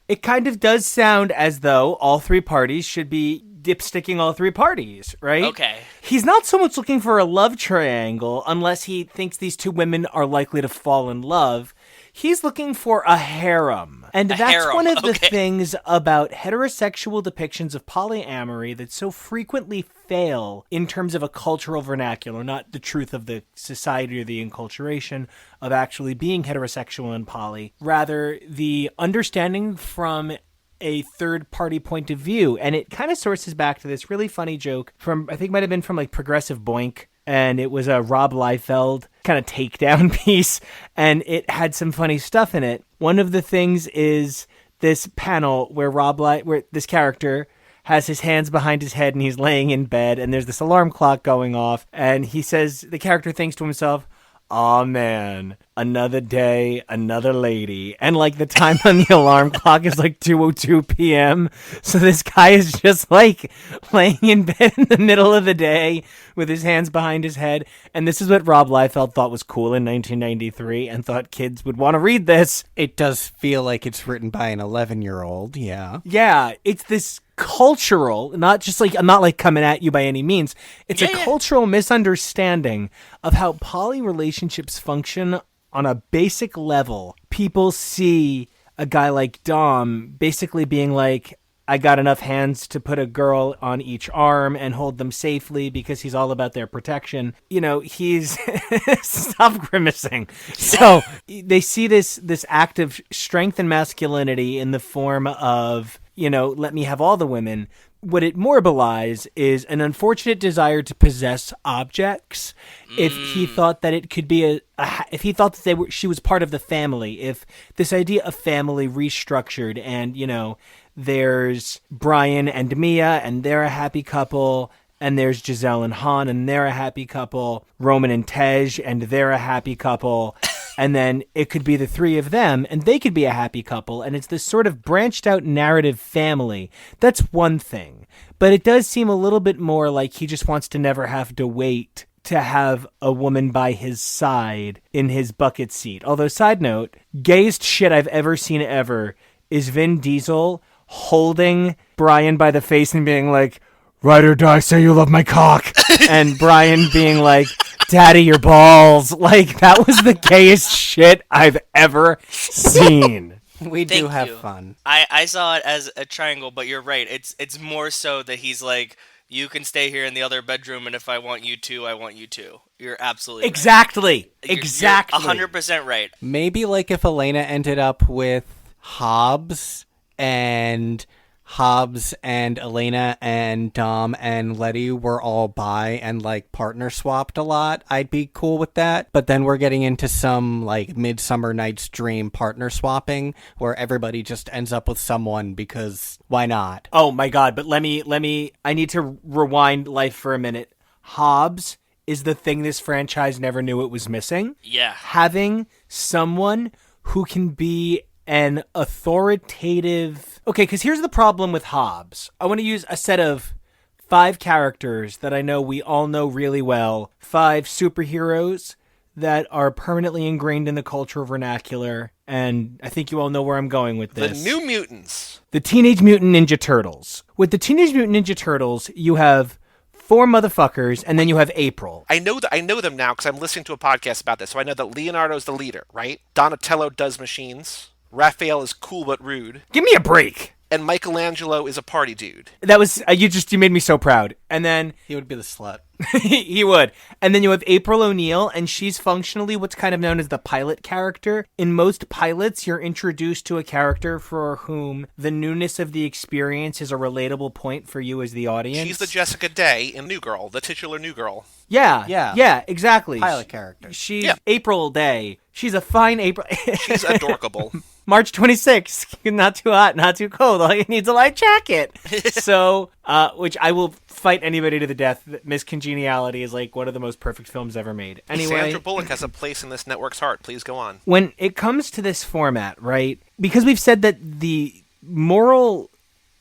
it kind of does sound as though all 3 parties should be dipsticking all 3 parties, right? Okay. He's not so much looking for a love triangle unless he thinks these 2 women are likely to fall in love. He's looking for a harem. And that's harem, one of the okay. things about heterosexual depictions of polyamory that so frequently fail in terms of a cultural vernacular, not the truth of the society or the enculturation of actually being heterosexual and poly. Rather, the understanding from a third-party point of view. And it kind of sources back to this really funny joke from, I think might have been from like Progressive Boink, and it was a Rob Liefeld kind of takedown piece, and it had some funny stuff in it. One of the things is this panel where where this character has his hands behind his head and he's laying in bed, and there's this alarm clock going off, and he says, the character thinks to himself, "Aw, man, another day, another lady." And like the time on the alarm clock is like 2:02 p.m. So this guy is just like laying in bed in the middle of the day with his hands behind his head. And this is what Rob Liefeld thought was cool in 1993 and thought kids would want to read this. It does feel like it's written by an 11-year-old, yeah. Yeah, it's this cultural, not just like, I'm not like coming at you by any means. It's a cultural misunderstanding of how poly relationships function on a basic level. People see a guy like Dom basically being like, I got enough hands to put a girl on each arm and hold them safely because he's all about their protection. You know, he's stop grimacing. So they see this act of strength and masculinity in the form of, you know, let me have all the women. What it more belies is an unfortunate desire to possess objects. If he thought that it could be if he thought that she was part of the family, if this idea of family restructured, and you know, there's Brian and Mia, and they're a happy couple, and there's Giselle and Han, and they're a happy couple, Roman and Tej, and they're a happy couple. And then it could be the three of them, and they could be a happy couple, and it's this sort of branched out narrative family. That's one thing. But it does seem a little bit more like he just wants to never have to wait to have a woman by his side in his bucket seat. Although, side note, gayest shit I've ever seen ever is Vin Diesel holding Brian by the face and being like, "Ride or die, say you love my cock." And Brian being like, "Daddy, your balls." Like, that was the gayest shit I've ever seen. We Thank do have you. fun. I saw it as a triangle, but you're right. It's more so that he's like, you can stay here in the other bedroom, and if I want you to, I want you to. You're absolutely right. Exactly. You're Exactly. 100% right. Maybe like if Elena ended up with Hobbs and Elena and Dom and Letty were all bi and like partner swapped a lot, I'd be cool with that. But then we're getting into some like Midsummer Night's Dream partner swapping where everybody just ends up with someone because why not? Oh my God. But let me, I need to rewind life for a minute. Hobbs is the thing this franchise never knew it was missing. Yeah. Having someone who can be an authoritative... Okay, because here's the problem with Hobbs. I want to use a set of 5 characters that I know we all know really well. 5 superheroes that are permanently ingrained in the culture vernacular. And I think you all know where I'm going with The this. New Mutants. The Teenage Mutant Ninja Turtles. With the Teenage Mutant Ninja Turtles, you have 4 motherfuckers, and then you have April. I know them now because I'm listening to a podcast about this, so I know that Leonardo's the leader, right? Donatello does machines. Raphael is cool but rude. Give me a break. And Michelangelo is a party dude. That was you made me so proud. And then He would be the slut. he would. And then you have April O'Neil, and she's functionally what's kind of known as the pilot character. In most pilots, you're introduced to a character for whom the newness of the experience is a relatable point for you as the audience. She's the Jessica Day in New Girl, the titular New Girl. Yeah, exactly. Pilot character. She's April Day. She's a fine April. She's adorable. March 26th. Not too hot, not too cold. All you need is a light jacket. So, which I will fight anybody to the death. Miss Congeniality is like one of the most perfect films ever made. Anyway, Sandra Bullock has a place in this network's heart. Please go on. when it comes to this format, right? Because we've said that the moral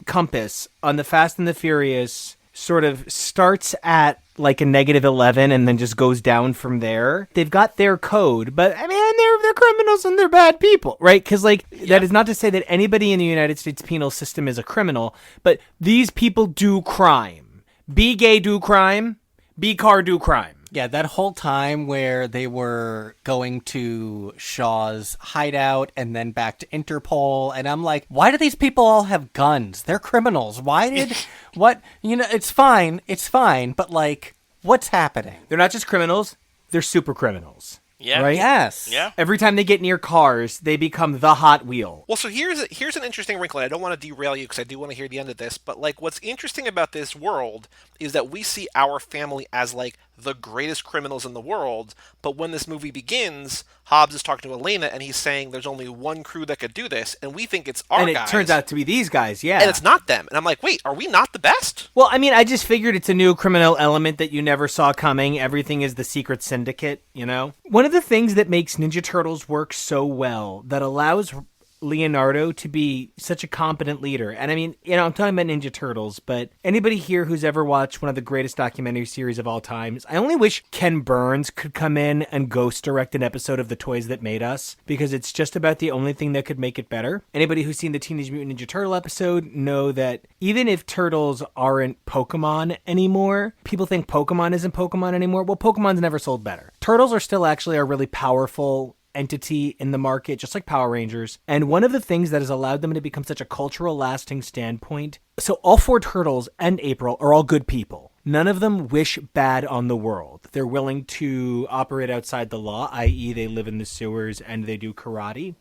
compass on the Fast and the Furious sort of starts at like a -11 and then just goes down from there. They've got their code, but I mean, they're criminals and they're bad people, right? Because like that is not to say that anybody in the United States penal system is a criminal, but these people do crime. Be gay, do crime. Be car, do crime. Yeah, that whole time where they were going to Shaw's hideout and then back to Interpol, and I'm like, why do these people all have guns? They're criminals. Why did... what? You know, it's fine, but like, what's happening? They're not just criminals, they're super criminals. Yeah. Right? Yes. Yeah. Every time they get near cars, they become the Hot Wheel. Well, so here's an interesting wrinkle. And I don't want to derail you because I do want to hear the end of this. But like, what's interesting about this world is that we see our family as like the greatest criminals in the world. But when this movie begins, Hobbs is talking to Elena and he's saying there's only one crew that could do this, and we think it's our And it guys. turns out to be these guys, yeah. And it's not them. And I'm like, wait, are we not the best? Well, I mean, I just figured it's a new criminal element that you never saw coming. Everything is the secret syndicate, you know? One of the things that makes Ninja Turtles work so well, that allows Leonardo to be such a competent leader. And I mean, you know, I'm talking about Ninja Turtles, but anybody here who's ever watched one of the greatest documentary series of all times, I only wish Ken Burns could come in and ghost direct an episode of The Toys That Made Us, because it's just about the only thing that could make it better. Anybody who's seen the Teenage Mutant Ninja Turtle episode know that even if turtles aren't Pokemon anymore, people think Pokemon isn't Pokemon anymore. Well, Pokemon's never sold better. Turtles are still actually a really powerful entity in the market, just like Power Rangers. And one of the things that has allowed them to become such a cultural lasting standpoint, so all 4 turtles and April are all good people. None of them wish bad on the world. They're willing to operate outside the law, i.e. they live in the sewers and they do karate.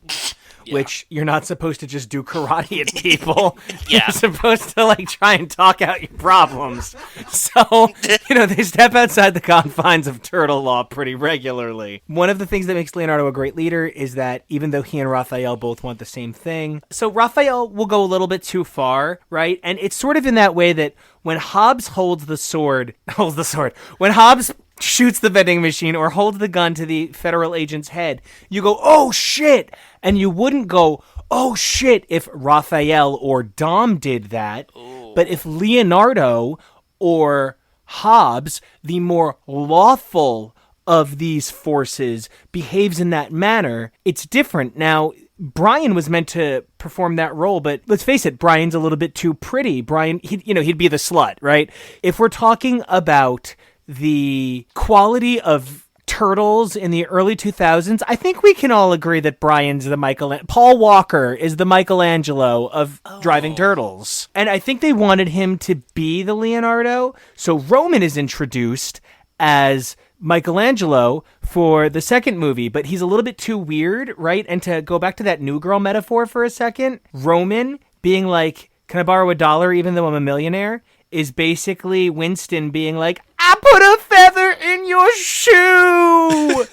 Which you're not supposed to just do karate at people. Yeah. You're supposed to like try and talk out your problems. So, they step outside the confines of turtle law pretty regularly. One of the things that makes Leonardo a great leader is that even though he and Raphael both want the same thing, so Raphael will go a little bit too far, right? And it's sort of in that way that when Hobbs holds the sword, when Hobbs shoots the vending machine or holds the gun to the federal agent's head, you go, oh shit! And you wouldn't go, oh shit, if Raphael or Dom did that. Ooh. But if Leonardo or Hobbs, the more lawful of these forces, behaves in that manner, it's different. Now, Brian was meant to perform that role, but let's face it, Brian's a little bit too pretty. Brian, he'd be the slut, right? If we're talking about the quality of turtles in the early 2000s, I think we can all agree that Brian's the Paul Walker is the Michelangelo of driving turtles. And I think they wanted him to be the Leonardo. So Roman is introduced as Michelangelo for the second movie, but he's a little bit too weird, right? And to go back to that New Girl metaphor for a second, Roman being like, can I borrow $1 even though I'm a millionaire? Is basically Winston being like, I put a feather in your shoe.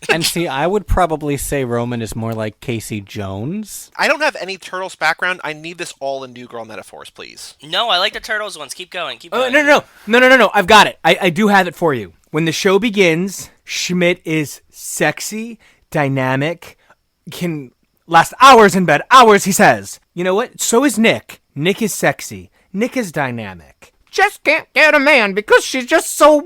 And see, I would probably say Roman is more like Casey Jones. I don't have any Turtles background. I need this all in New Girl metaphors, please. No, I like the Turtles ones. Keep going. No. I've got it. I do have it for you. When the show begins, Schmidt is sexy, dynamic, can last hours in bed. Hours, he says. You know what? So is Nick. Nick is sexy. Nick is dynamic. Just can't get a man because she's just so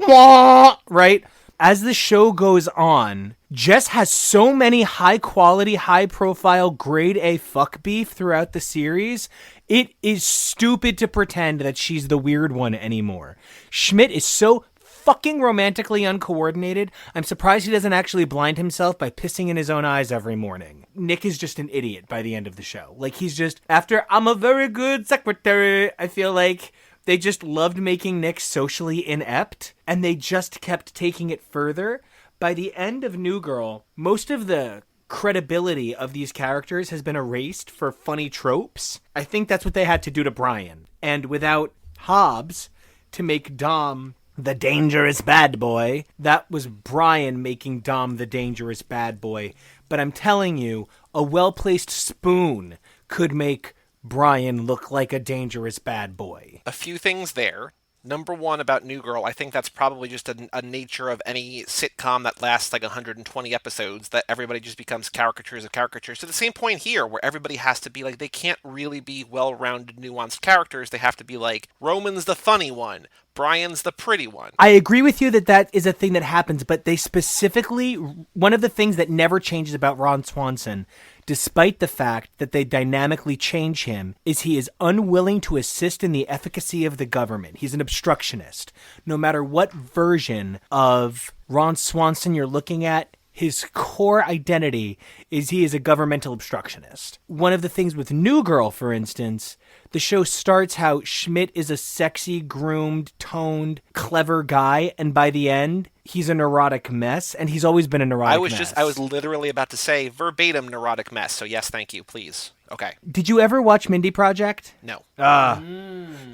right? As the show goes on, Jess has so many high-quality, high-profile, grade-A fuck beef throughout the series, it is stupid to pretend that she's the weird one anymore. Schmidt is so fucking romantically uncoordinated, I'm surprised he doesn't actually blind himself by pissing in his own eyes every morning. Nick is just an idiot by the end of the show. Like, he's just, after I'm a very good secretary, I feel like they just loved making Nick socially inept, and they just kept taking it further. By the end of New Girl, most of the credibility of these characters has been erased for funny tropes. I think that's what they had to do to Brian. And without Hobbs to make Dom the dangerous bad boy, that was Brian making Dom the dangerous bad boy. But I'm telling you, a well-placed spoon could make Brian look like a dangerous bad boy. A few things there. Number one about New Girl, I think that's probably just a nature of any sitcom that lasts like 120 episodes, that everybody just becomes caricatures of caricatures. To the same point here, where everybody has to be like, they can't really be well-rounded, nuanced characters. They have to be like, Roman's the funny one, Brian's the pretty one. I agree with you that that is a thing that happens, but they specifically, one of the things that never changes about Ron Swanson, despite the fact that they dynamically change him, is he is unwilling to assist in the efficacy of the government. He's an obstructionist. No matter what version of Ron Swanson you're looking at, his core identity is he is a governmental obstructionist. One of the things with New Girl, for instance, the show starts how Schmidt is a sexy, groomed, toned, clever guy, and by the end, he's a neurotic mess, and he's always been a neurotic mess. I was literally about to say verbatim neurotic mess, so yes, thank you, please. Okay. Did you ever watch Mindy Project? No.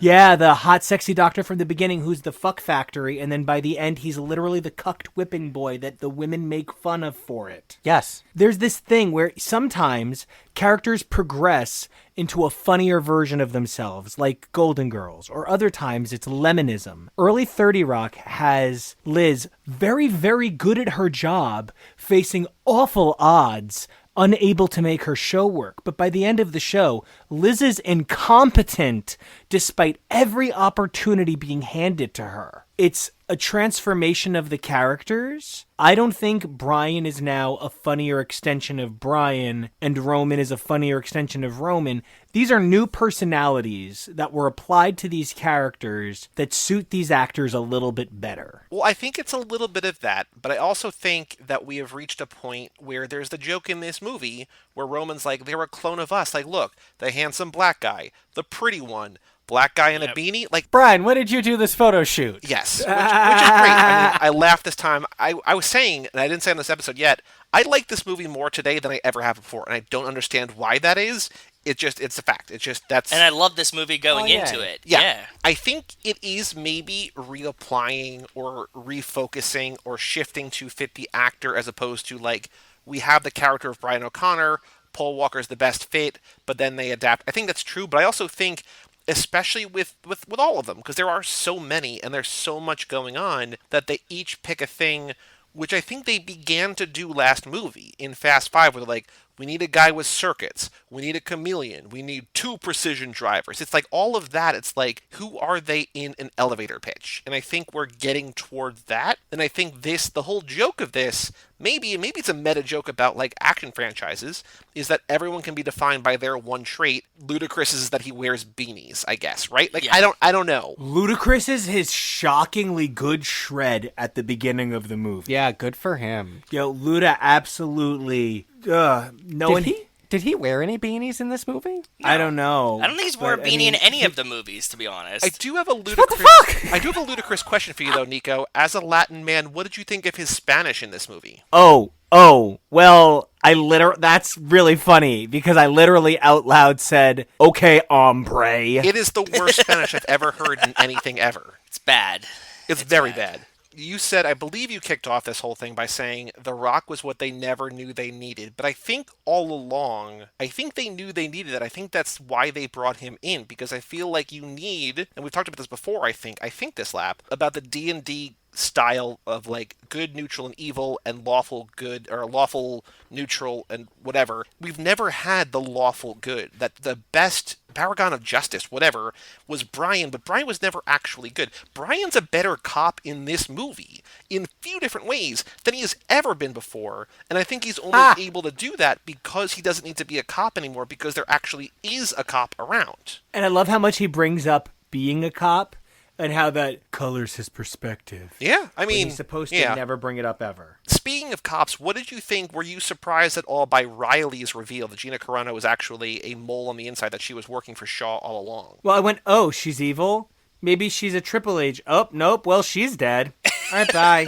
Yeah, the hot, sexy doctor from the beginning who's the fuck factory, and then by the end, he's literally the cucked whipping boy that the women make fun of for it. Yes. There's this thing where sometimes characters progress into a funnier version of themselves, like Golden Girls, or other times it's Lemonism. Early 30 Rock has Liz very, very good at her job, facing awful odds, unable to make her show work. But by the end of the show, Liz is incompetent despite every opportunity being handed to her. It's a transformation of the characters. I don't think Brian is now a funnier extension of Brian and Roman is a funnier extension of Roman. These are new personalities that were applied to these characters that suit these actors a little bit better. Well, I think it's a little bit of that, but I also think that we have reached a point where there's the joke in this movie where Roman's like, they're a clone of us. Like, look, the handsome black guy, the pretty one, black guy in a beanie. Like, Brian, when did you do this photo shoot? yes, which is great. I mean, I laughed this time. I was saying, and I didn't say on this episode yet, I like this movie more today than I ever have before, and I don't understand why that is. It's a fact. It's just, that's... And I love this movie going into it. Yeah. I think it is maybe reapplying or refocusing or shifting to fit the actor as opposed to, like, we have the character of Brian O'Connor, Paul Walker's the best fit, but then they adapt. I think that's true, but I also think, especially with all of them, because there are so many and there's so much going on, that they each pick a thing, which I think they began to do last movie in Fast Five, where they're like, we need a guy with circuits, we need a chameleon, we need 2 precision drivers. It's like all of that, it's like, who are they in an elevator pitch? And I think we're getting towards that. And I think the whole joke of this, maybe it's a meta joke about like action franchises, is that everyone can be defined by their one trait. Ludacris is that he wears beanies, I guess, right? Like, yeah. I don't know. Ludacris is his shockingly good shred at the beginning of the movie. Yeah, good for him. Yo, Luda absolutely... Did he wear any beanies in this movie? No. I don't know. I don't think he's wore a beanie in any of the movies, to be honest. I do have a ludicrous question for you, though, Nico. As a Latin man, what did you think of his Spanish in this movie? Oh, well, that's really funny, because I literally out loud said, okay, hombre. It is the worst Spanish I've ever heard in anything ever. It's bad. It's very bad. You said, I believe you kicked off this whole thing by saying The Rock was what they never knew they needed. But I think all along, they knew they needed it. I think that's why they brought him in, because I feel like you need, and we've talked about this before, I think this lap, about the D&D style of like good, neutral, and evil, and lawful good, or lawful, neutral, and whatever. We've never had the lawful good. That the best paragon of justice, whatever, was Brian, but Brian was never actually good. Brian's a better cop in this movie in few different ways than he has ever been before, and I think he's only able to do that because he doesn't need to be a cop anymore, because there actually is a cop around. And I love how much he brings up being a cop, and how that colors his perspective. Yeah, I mean... he's supposed to never bring it up ever. Speaking of cops, what did you think? Were you surprised at all by Riley's reveal that Gina Carano was actually a mole on the inside, that she was working for Shaw all along? Well, I went, oh, she's evil? Maybe she's a Triple H. Oh, nope, well, she's dead. All right, bye.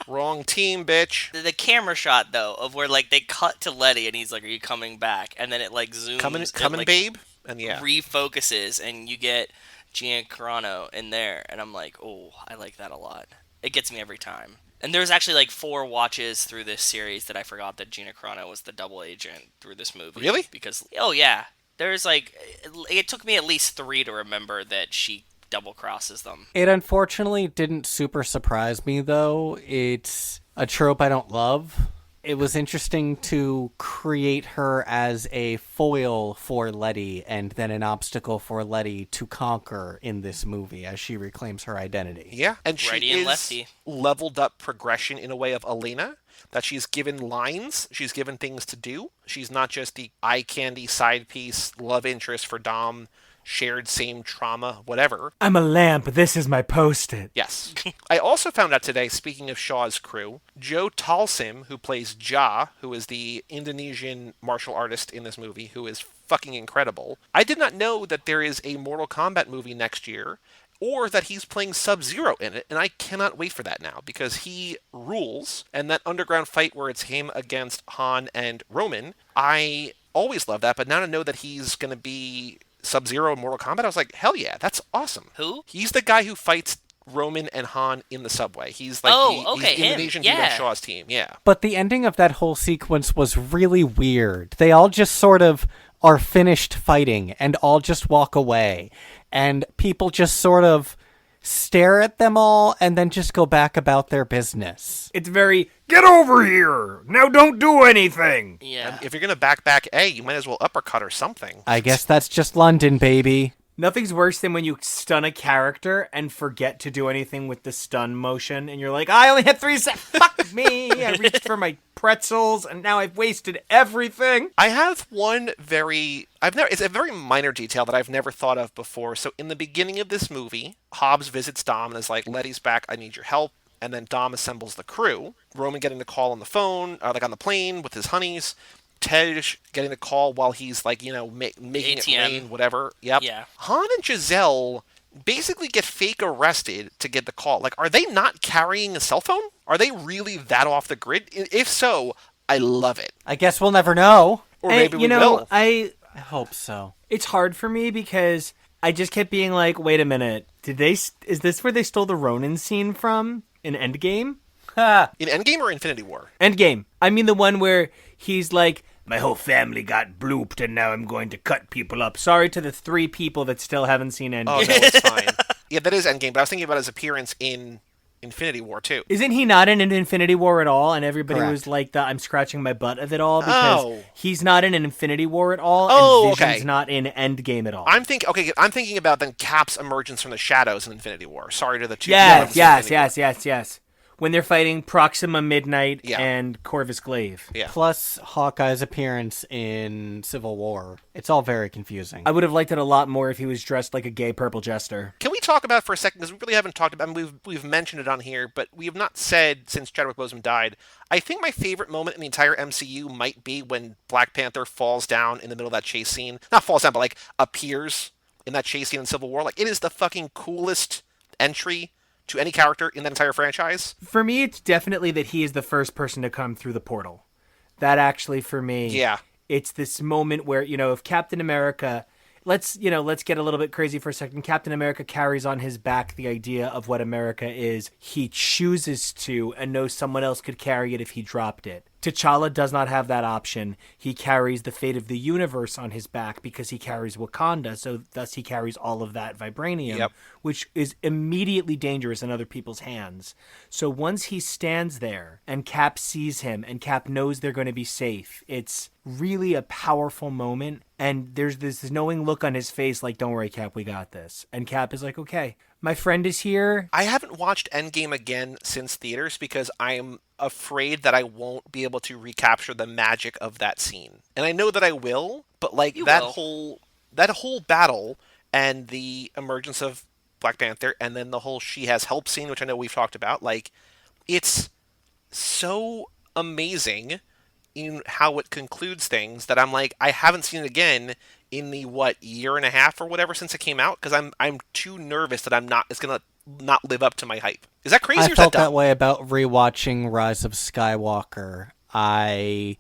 Wrong team, bitch. The camera shot, though, of where, like, they cut to Letty, and he's like, are you coming back? And then it, like, zooms. Coming, like, babe? And yeah. Refocuses, and you get Gina Carano in there, and I'm like, oh, I like that a lot. It gets me every time. And there's actually like 4 watches through this series that I forgot that Gina Carano was the double agent through this movie. Really? Because, oh yeah, there's like, it took me at least 3 to remember that she double crosses them. It unfortunately didn't super surprise me, though. It's a trope I don't love. It was interesting to create her as a foil for Letty and then an obstacle for Letty to conquer in this movie as she reclaims her identity. Yeah, and she Righty and lefty. Leveled up progression in a way of Elena, that she's given lines, she's given things to do. She's not just the eye candy side piece, love interest for Dom, shared same trauma, whatever. I'm a lamp, this is my post-it. Yes. I also found out today, speaking of Shaw's crew, Joe Talsim, who plays Ja, who is the Indonesian martial artist in this movie, who is fucking incredible. I did not know that there is a Mortal Kombat movie next year, or that he's playing Sub-Zero in it, and I cannot wait for that now, because he rules, and that underground fight where it's him against Han and Roman, I always love that, but now to know that he's going to be Sub-Zero in Mortal Kombat, I was like, hell yeah, that's awesome. Who? He's the guy who fights Roman and Han in the subway. He's like he's the Indonesian dude on Shaw's team, yeah. But the ending of that whole sequence was really weird. They all just sort of are finished fighting and all just walk away. And people just sort of stare at them all and then just go back about their business. It's very, get over here! Now don't do anything! Yeah. And if you're going to back A, you might as well uppercut or something. I guess that's just London, baby. Nothing's worse than when you stun a character and forget to do anything with the stun motion, and you're like, I only had 3 seconds. Fuck me! I reached for my pretzels, and now I've wasted everything. I have one it's a very minor detail that I've never thought of before. So in the beginning of this movie, Hobbs visits Dom and is like, Letty's back, I need your help. And then Dom assembles the crew. Roman getting the call on the phone, like on the plane with his honeys. Tej getting the call while he's like, making it ATM. rain, whatever. Yep. Yeah. Han and Giselle basically get fake arrested to get the call. Like, are they not carrying a cell phone? Are they really that off the grid? If so, I love it. I guess we'll never know. Or maybe we will. I hope so. It's hard for me because I just kept being like, wait a minute, is this where they stole the Ronin scene from in Endgame? In Endgame or Infinity War? Endgame. I mean the one where he's like, my whole family got blooped and now I'm going to cut people up. Sorry to the 3 people that still haven't seen Endgame. Oh, no, it's fine. Yeah, that is Endgame, but I was thinking about his appearance in Infinity War, too. Isn't he not in an Infinity War at all? And everybody Correct. was like, I'm scratching my butt of it all because he's not in an Infinity War at all, Oh, and Vision's okay. not in Endgame at all. I'm thinking about then Cap's emergence from the shadows in Infinity War. Sorry to the 2 Yes. villains in Infinity War. When they're fighting Proxima Midnight Yeah. and Corvus Glaive. Yeah. Plus Hawkeye's appearance in Civil War. It's all very confusing. I would have liked it a lot more if he was dressed like a gay purple jester. Can we talk about for a second, because we really haven't talked about, I mean, we've mentioned it on here, but we have not said since Chadwick Boseman died. I think my favorite moment in the entire MCU might be when Black Panther falls down in the middle of that chase scene. Not falls down, but like appears in that chase scene in Civil War. Like, it is the fucking coolest entry to any character in that entire franchise. For me, it's definitely that he is the first person to come through the portal. That actually, for me, Yeah. it's this moment where, if Captain America, let's get a little bit crazy for a second. Captain America carries on his back the idea of what America is. He chooses to and knows someone else could carry it if he dropped it. T'Challa does not have that option. He carries the fate of the universe on his back because he carries Wakanda, so thus he carries all of that vibranium, Yep. which is immediately dangerous in other people's hands. So once he stands there and Cap sees him and Cap knows they're going to be safe, it's really a powerful moment. And there's this knowing look on his face like, don't worry, Cap, we got this. And Cap is like, okay, my friend is here. I haven't watched Endgame again since theaters because I'm afraid that I won't be able to recapture the magic of that scene. And I know that I will, but like You that will. whole battle and the emergence of Black Panther and then the whole she has help scene, which I know we've talked about, like it's so amazing in how it concludes things that I'm like, I haven't seen it again in the year and a half or whatever since it came out because I'm too nervous that it's gonna not live up to my hype. Is that crazy? I or is felt that that dumb? way about rewatching Rise of Skywalker. I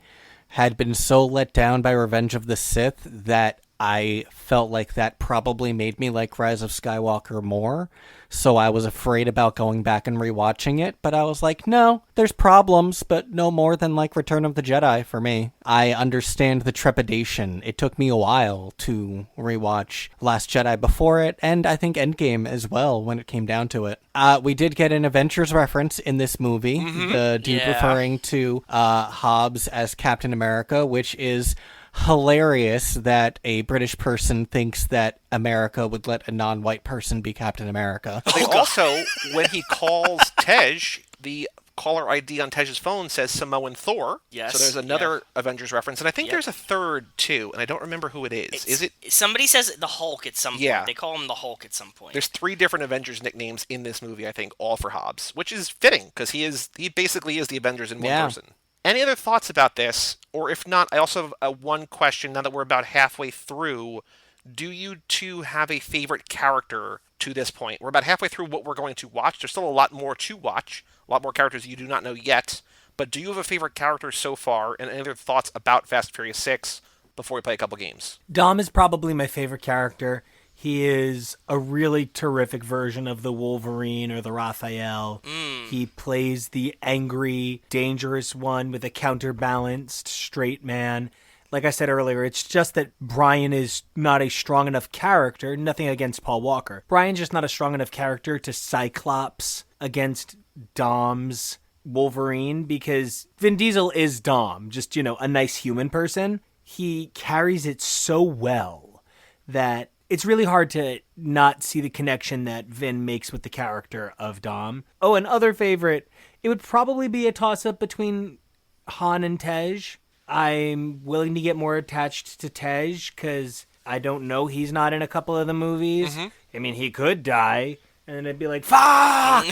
had been so let down by Revenge of the Sith that I felt like that probably made me like Rise of Skywalker more. So I was afraid about going back and rewatching it, but I was like, no, there's problems, but no more than like Return of the Jedi for me. I understand the trepidation. It took me a while to rewatch Last Jedi before it, and I think Endgame as well when it came down to it. We did get an Avengers reference in this movie, the dude Yeah. referring to Hobbs as Captain America, which is hilarious that a British person thinks that America would let a non-white person be Captain America. They also, when he calls Tej, the caller ID on Tej's phone says Samoan Thor. Yes, So there's another Avengers reference, and I think there's a third too, and I don't remember who it is. Is it? Somebody says the Hulk at some point. Yeah. They call him the Hulk at some point. There's 3 different Avengers nicknames in this movie, I think, all for Hobbs, which is fitting because he basically is the Avengers in one Yeah. person. Any other thoughts about this? Or if not, I also have one question now that we're about halfway through. Do you two have a favorite character to this point? We're about halfway through what we're going to watch. There's still a lot more to watch, a lot more characters you do not know yet. But do you have a favorite character so far? And any other thoughts about Fast and Furious 6 before we play a couple games? Dom is probably my favorite character. He is a really terrific version of the Wolverine or the Raphael. He plays the angry, dangerous one with a counterbalanced straight man. Like I said earlier, it's just that Brian is not a strong enough character. Nothing against Paul Walker. Brian's just not a strong enough character to Cyclops against Dom's Wolverine because Vin Diesel is Dom, just, a nice human person. He carries it so well that it's really hard to not see the connection that Vin makes with the character of Dom. Oh, another favorite, it would probably be a toss-up between Han and Tej. I'm willing to get more attached to Tej because I don't know he's not in a couple of the movies. I mean, he could die, and then it'd be like, fuck!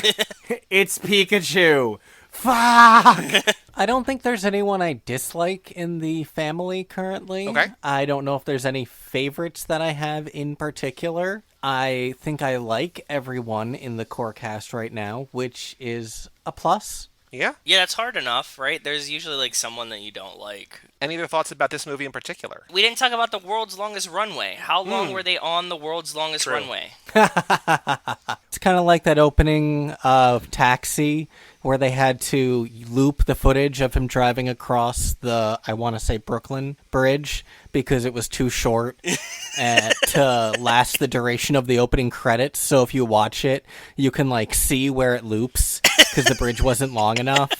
It's Pikachu! Fuck! I don't think there's anyone I dislike in the family currently. Okay. I don't know if there's any favorites that I have in particular. I think I like everyone in the core cast right now, which is a plus. Yeah. Yeah, that's hard enough, right? There's usually like someone that you don't like. Any other thoughts about this movie in particular? We didn't talk about the world's longest runway. How long were they on the world's longest True. runway? It's kind of like that opening of Taxi where they had to loop the footage of him driving across the, I want to say, Brooklyn Bridge because it was too short to last the duration of the opening credits. So if you watch it, you can like see where it loops because the bridge wasn't long enough.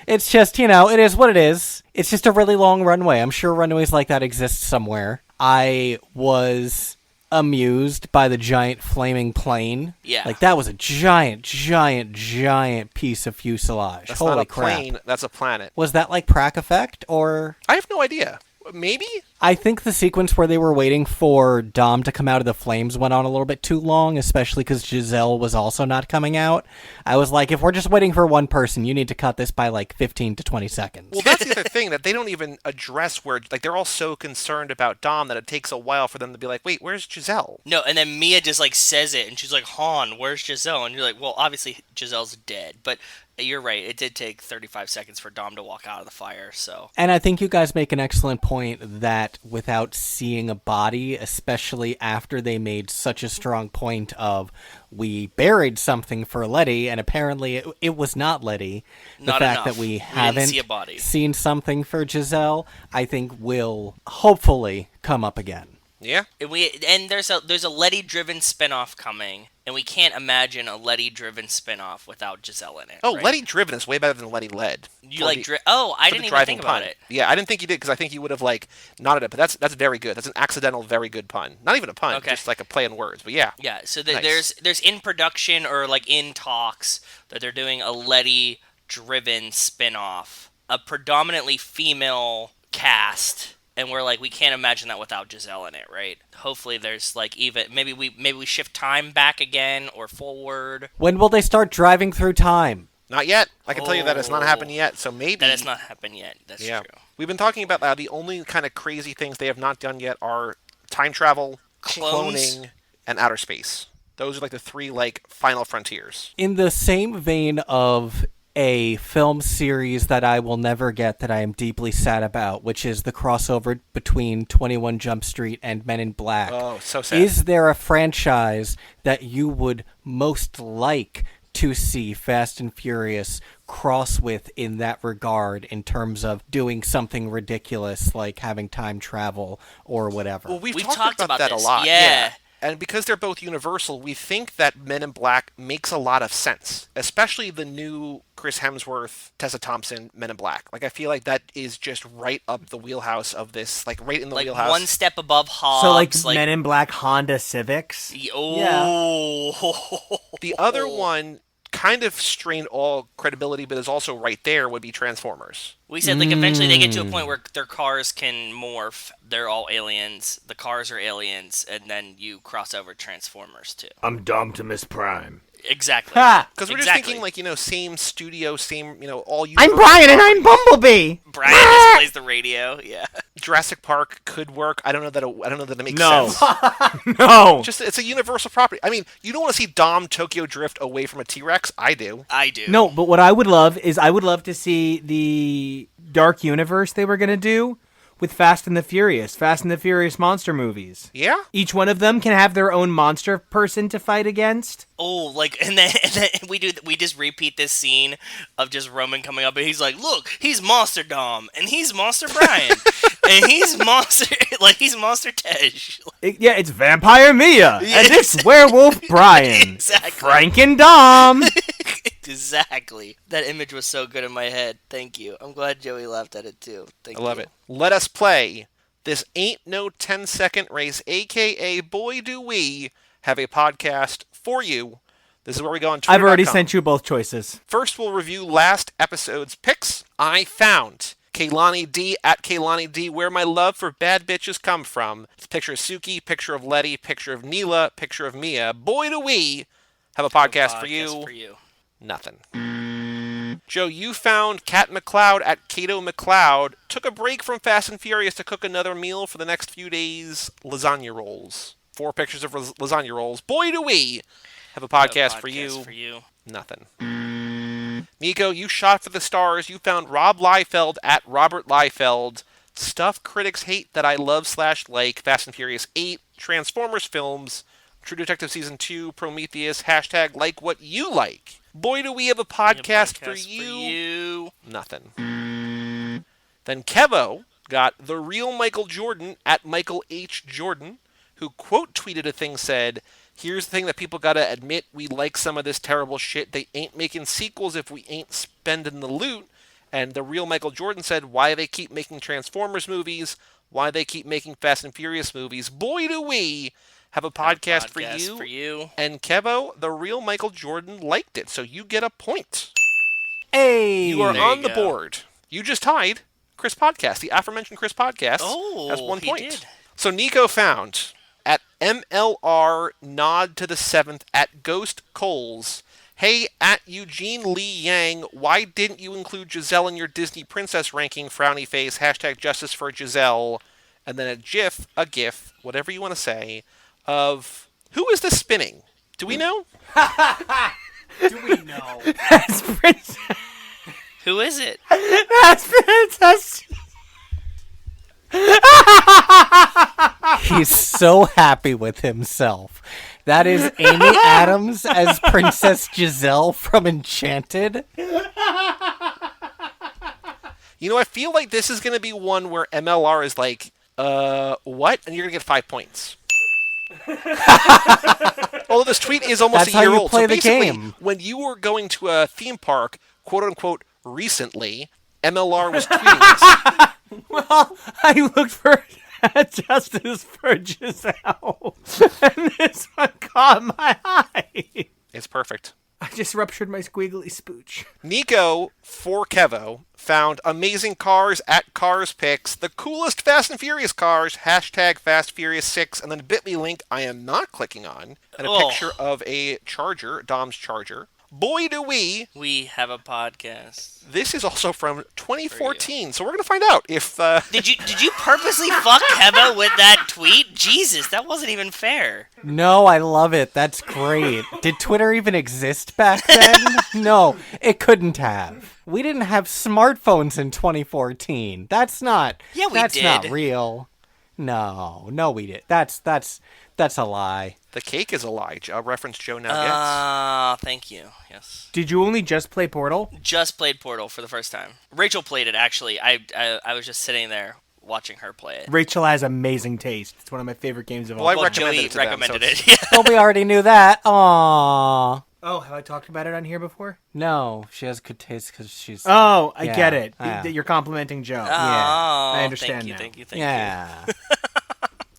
It's just, it is what it is. It's just a really long runway. I'm sure runways like that exist somewhere. I was amused by the giant flaming plane. Yeah. Like, that was a giant piece of fuselage. That's Holy not a crap. plane, that's a planet. Was that like Prac effect, or... I have no idea. Maybe? I think the sequence where they were waiting for Dom to come out of the flames went on a little bit too long, especially because Giselle was also not coming out. I was like, if we're just waiting for one person, you need to cut this by like 15 to 20 seconds. Well, that's the other thing, that they don't even address where, like, they're all so concerned about Dom that it takes a while for them to be like, wait, where's Giselle? No, and then Mia just like says it, and she's like, Han, where's Giselle? And you're like, well, obviously Giselle's dead, but you're right. It did take 35 seconds for Dom to walk out of the fire, so. And I think you guys make an excellent point that without seeing a body, especially after they made such a strong point of we buried something for Letty, and apparently it was not Letty, the Not fact enough. that we We didn't haven't see a body. seen something for Giselle, I think will hopefully come up again. Yeah? And there's a Letty-driven spinoff coming, and we can't imagine a Letty-driven spinoff without Giselle in it. Oh, right? Letty Driven is way better than Letty Led. You like I didn't even think about it. Yeah, I didn't think you did, because I think you would have, like, nodded it, but that's very good. That's an accidental, very good pun. Not even a pun, Okay. just like a play on words, but yeah. Yeah, so Nice. there's in production or like in talks that they're doing a Letty-driven spinoff, a predominantly female cast. And we're like, we can't imagine that without Giselle in it, right? Hopefully, there's like maybe we shift time back again or forward. When will they start driving through time? Not yet. I can tell you that it's not happened yet, so maybe... That has not happened yet. That's Yeah. true. We've been talking about that. The only kind of crazy things they have not done yet are time travel, Clones. cloning, and outer space. Those are like the three, like, final frontiers. In the same vein of a film series that I will never get that I am deeply sad about, which is the crossover between 21 Jump Street and Men in Black. Oh, so sad. Is there a franchise that you would most like to see Fast and Furious cross with in that regard in terms of doing something ridiculous like having time travel or whatever? Well, we've We've talked talked about about that this. a lot. Yeah. And because they're both Universal, we think that Men in Black makes a lot of sense, especially the new Chris Hemsworth, Tessa Thompson Men in Black. Like, I feel like that is just right up the wheelhouse of this, like, right in the Like wheelhouse. one step above Hobbs. So like Men in Black Honda Civics. Oh. The other one kind of strained all credibility, but is also right there, would be Transformers. We said, like, eventually they get to a point where their cars can morph. They're all aliens. The cars are aliens. And then you cross over Transformers, too. I'm Domtimus Prime. Exactly. Ha! Because we're just Exactly. thinking, like, same studio, same, all you. I'm Brian and I'm Bumblebee. Brian just plays the radio. Yeah. Jurassic Park could work. I don't know that it makes No. sense. No. Just it's a Universal property. I mean, you don't want to see Dom Tokyo Drift away from a T-Rex. I do. I do. No, but what I would love is I would love to see the Dark Universe they were going to do with Fast and the Furious monster movies. Yeah. Each one of them can have their own monster person to fight against. Oh, like, and then we just repeat this scene of just Roman coming up and he's like, look, he's Monster Dom, and he's Monster Brian, and he's Monster Tej. It's Vampire Mia, and it's Werewolf Brian. Exactly. Frank and Dom. Exactly. That image was so good in my head. Thank you. I'm glad Joey laughed at it too. Thank I love you. it. Let us play This ain't no 10-second race, aka boy do we have a podcast for you. This is where we go on Twitter. I've already sent you both choices. First, we'll review last episode's picks. I found Kaylani D at Kaylani D, where my love for bad bitches come from. It's a picture of Suki, picture of Letty, picture of Neela, picture of Mia. Boy, do we have a podcast for you. Nothing. Joe, you found Kat McLeod at Kato McLeod. Took a break from Fast and Furious to cook another meal for the next few days. Lasagna rolls. 4 pictures of lasagna rolls. Boy, do we have a podcast for you. Nothing. Nico, you shot for the stars. You found Rob Liefeld at Robert Liefeld. Stuff critics hate that I love / like. Fast and Furious 8. Transformers films. True Detective Season 2. Prometheus. # like what you like. Boy, do we have a podcast, for you. Nothing. Then Kevo got the real Michael Jordan at Michael H. Jordan, who quote tweeted a thing, said, "Here's the thing that people gotta admit, we like some of this terrible shit. They ain't making sequels if we ain't spending the loot." And the real Michael Jordan said, "Why they keep making Transformers movies, why they keep making Fast and Furious movies. Boy, do we have a podcast, for you. And Kevo, the real Michael Jordan, liked it, so you get a point. Hey! You are on the board. You just tied Chris Podcast. The aforementioned Chris Podcast has 1 point. Did. So Nico found at MLR Nod to the 7th at Ghost Coles. Hey, at Eugene Lee Yang, why didn't you include Giselle in your Disney princess ranking? Frowny face. # justice for Giselle. And then a GIF, whatever you want to say, of who is this spinning? Do we know? Do we know? That's Princess. Who is it? That's Princess. He's so happy with himself. That is Amy Adams as Princess Giselle from Enchanted. You know, I feel like this is going to be one where MLR is like, what? And you're going to get 5 points. Although this tweet is almost That's a year how you old. play So the basically, game. when you were going to a theme park, quote unquote, recently, MLR was tweeting this. Well, I looked for justice for Giselle, and this one caught my eye. It's perfect. I just ruptured my squiggly spooch. Nico, for Kevo, found amazing cars at Cars Picks, the coolest Fast and Furious cars, # Fast Furious 6, and then a bit.ly link I am not clicking on, and a picture of a Charger, Dom's Charger. Boy, do we have a podcast. This is also from 2014, so we're going to find out if... Did you purposely fuck Kevo with that tweet? Jesus, that wasn't even fair. No, I love it. That's great. Did Twitter even exist back then? No, it couldn't have. We didn't have smartphones in 2014. That's not. Yeah, we that's did. That's not real. No, we did. That's a lie. The cake is a lie. Reference Joe now gets. Thank you. Yes. Did you only just play Portal? Just played Portal for the first time. Rachel played it, actually. I was just sitting there watching her play it. Rachel has amazing taste. It's one of my favorite games of all Well, time. I recommended Joey it to them, recommended so it. Yeah. Well, we already knew that. Aww. Oh, have I talked about it on here before? No, she has good taste because she's. Oh, I get it. Yeah. You're complimenting Joe. I understand now. Thank you. Yeah.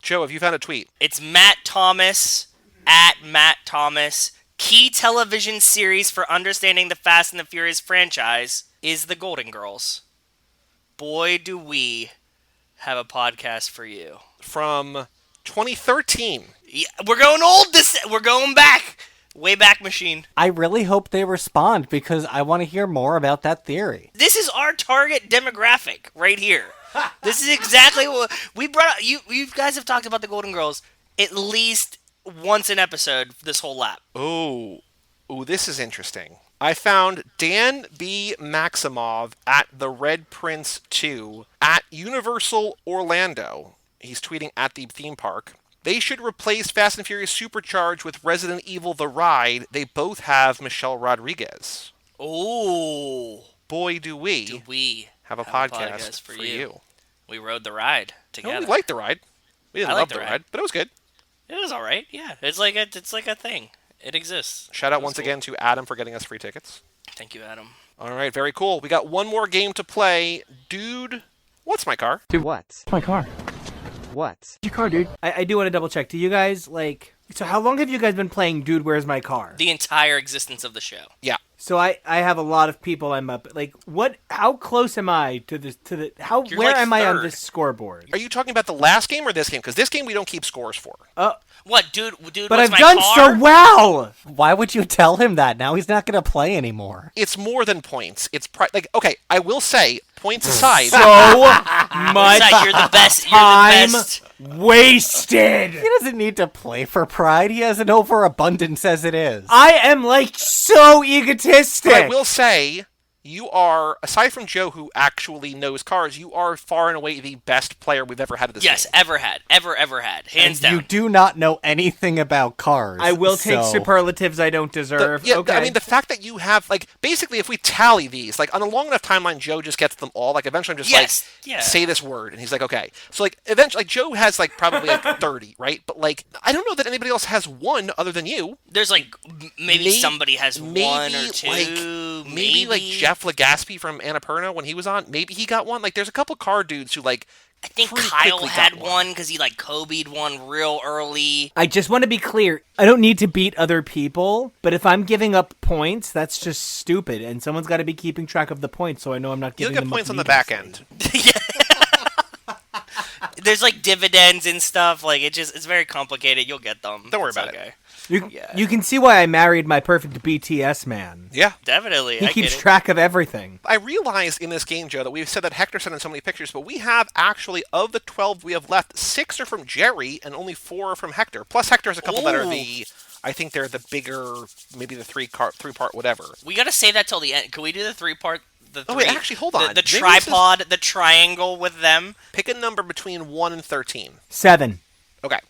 Joe, have you found a tweet? It's Matt Thomas at Matt Thomas. Key television series for understanding the Fast and the Furious franchise is The Golden Girls. Boy, do we have a podcast for you. From 2013. Yeah, we're going old. We're going back. Way back machine. I really hope they respond because I want to hear more about that theory. This is our target demographic right here. This is exactly what we brought up. You guys have talked about the Golden Girls at least once an episode this whole lap. Oh, this is interesting. I found Dan B. Maximov at the Red Prince 2 at Universal Orlando. He's tweeting at the theme park. They should replace Fast and Furious Supercharged with Resident Evil The Ride. They both have Michelle Rodriguez. Oh. Boy, do we have a podcast for you. We rode the ride together. No, we liked the ride. We didn't love the ride, but it was good. It was all right. Yeah, it's like a thing. It exists. Shout out once again to Adam for getting us free tickets. Thank you, Adam. All right, very cool. We got one more game to play. Dude, what's my car? Dude, what? My car. What? Your car, dude. I do want to double check. Do you guys, like... So how long have you guys been playing Dude, Where's My Car? The entire existence of the show. Yeah. So I have a lot of people I'm up... Like, what... How close am I to the... How... You're Where like am I on third. this scoreboard? Are you talking about the last game or this game? Because this game we don't keep scores for. What, dude? But what's I've my done car? so well! Why would you tell him that? Now he's not going to play anymore. It's more than points. It's like, okay, I will say, points aside. So much Besides, you're the best. You're time the best. wasted! He doesn't need to play for pride. He has an overabundance as it is. I am, like, so egotistic! But I will say, you are, aside from Joe, who actually knows cars, you are far and away the best player we've ever had at this Yes, game. ever had. Ever had. Hands down. You do not know anything about cars. I will take so- superlatives I don't deserve. Okay. I mean, the fact that you have, like, basically, if we tally these, like, on a long enough timeline, Joe just gets them all. Like, eventually I'm just Yes, like, yeah. say this word, and he's like, okay. So, like, eventually, like, Joe has, like, probably, like, 30, right? But, like, I don't know that anybody else has one other than you. There's like maybe somebody has one or two. Maybe like Jeff Legaspi from Annapurna when he was on. Maybe he got one. Like, there's a couple car dudes who, like, I think pretty Kyle quickly had got one because he like Kobe'd one real early. I just want to be clear. I don't need to beat other people, but if I'm giving up points, that's just stupid, and someone's got to be keeping track of the points, so I know I'm not You'll giving get them points up on the back end. There's like dividends and stuff. Like it's very complicated. You'll get them. Don't worry It's about okay. You can see why I married my perfect BTS man. Yeah. Definitely. He I keeps get it. track of everything. I realized in this game, Joe, that we've said that Hector sent in so many pictures, but we have actually, of the 12 we have left, 6 are from Jerry and only 4 are from Hector. Plus Hector's a couple that are I think they're the bigger, maybe the three-part whatever. We gotta say that till the end. Can we do the 3-part? Oh, wait, actually, hold on. The Maybe tripod, the triangle with them. Pick a number between 1 and 13. 7. Okay.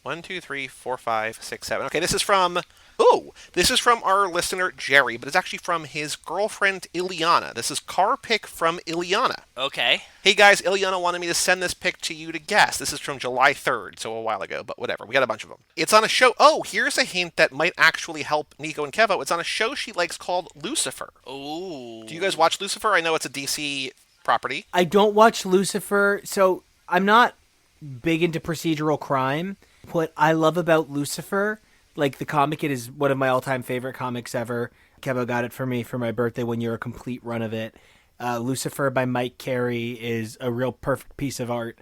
1, 2, 3, 4, 5, 6, 7. Okay, this is from our listener Jerry, but it's actually from his girlfriend Ileana. This is car pick from Ileana. Okay. Hey guys, Ileana wanted me to send this pic to you to guess. This is from July 3rd, so a while ago, but whatever. We got a bunch of them. It's on a show. Oh, here's a hint that might actually help Nico and Kevo. It's on a show she likes called Lucifer. Ooh. Do you guys watch Lucifer? I know it's a DC property. I don't watch Lucifer, so I'm not big into procedural crime. What I love about Lucifer, like the comic, it is one of my all-time favorite comics ever. Kevo got it for me for my birthday one year, a complete run of it. Lucifer by Mike Carey is a real perfect piece of art.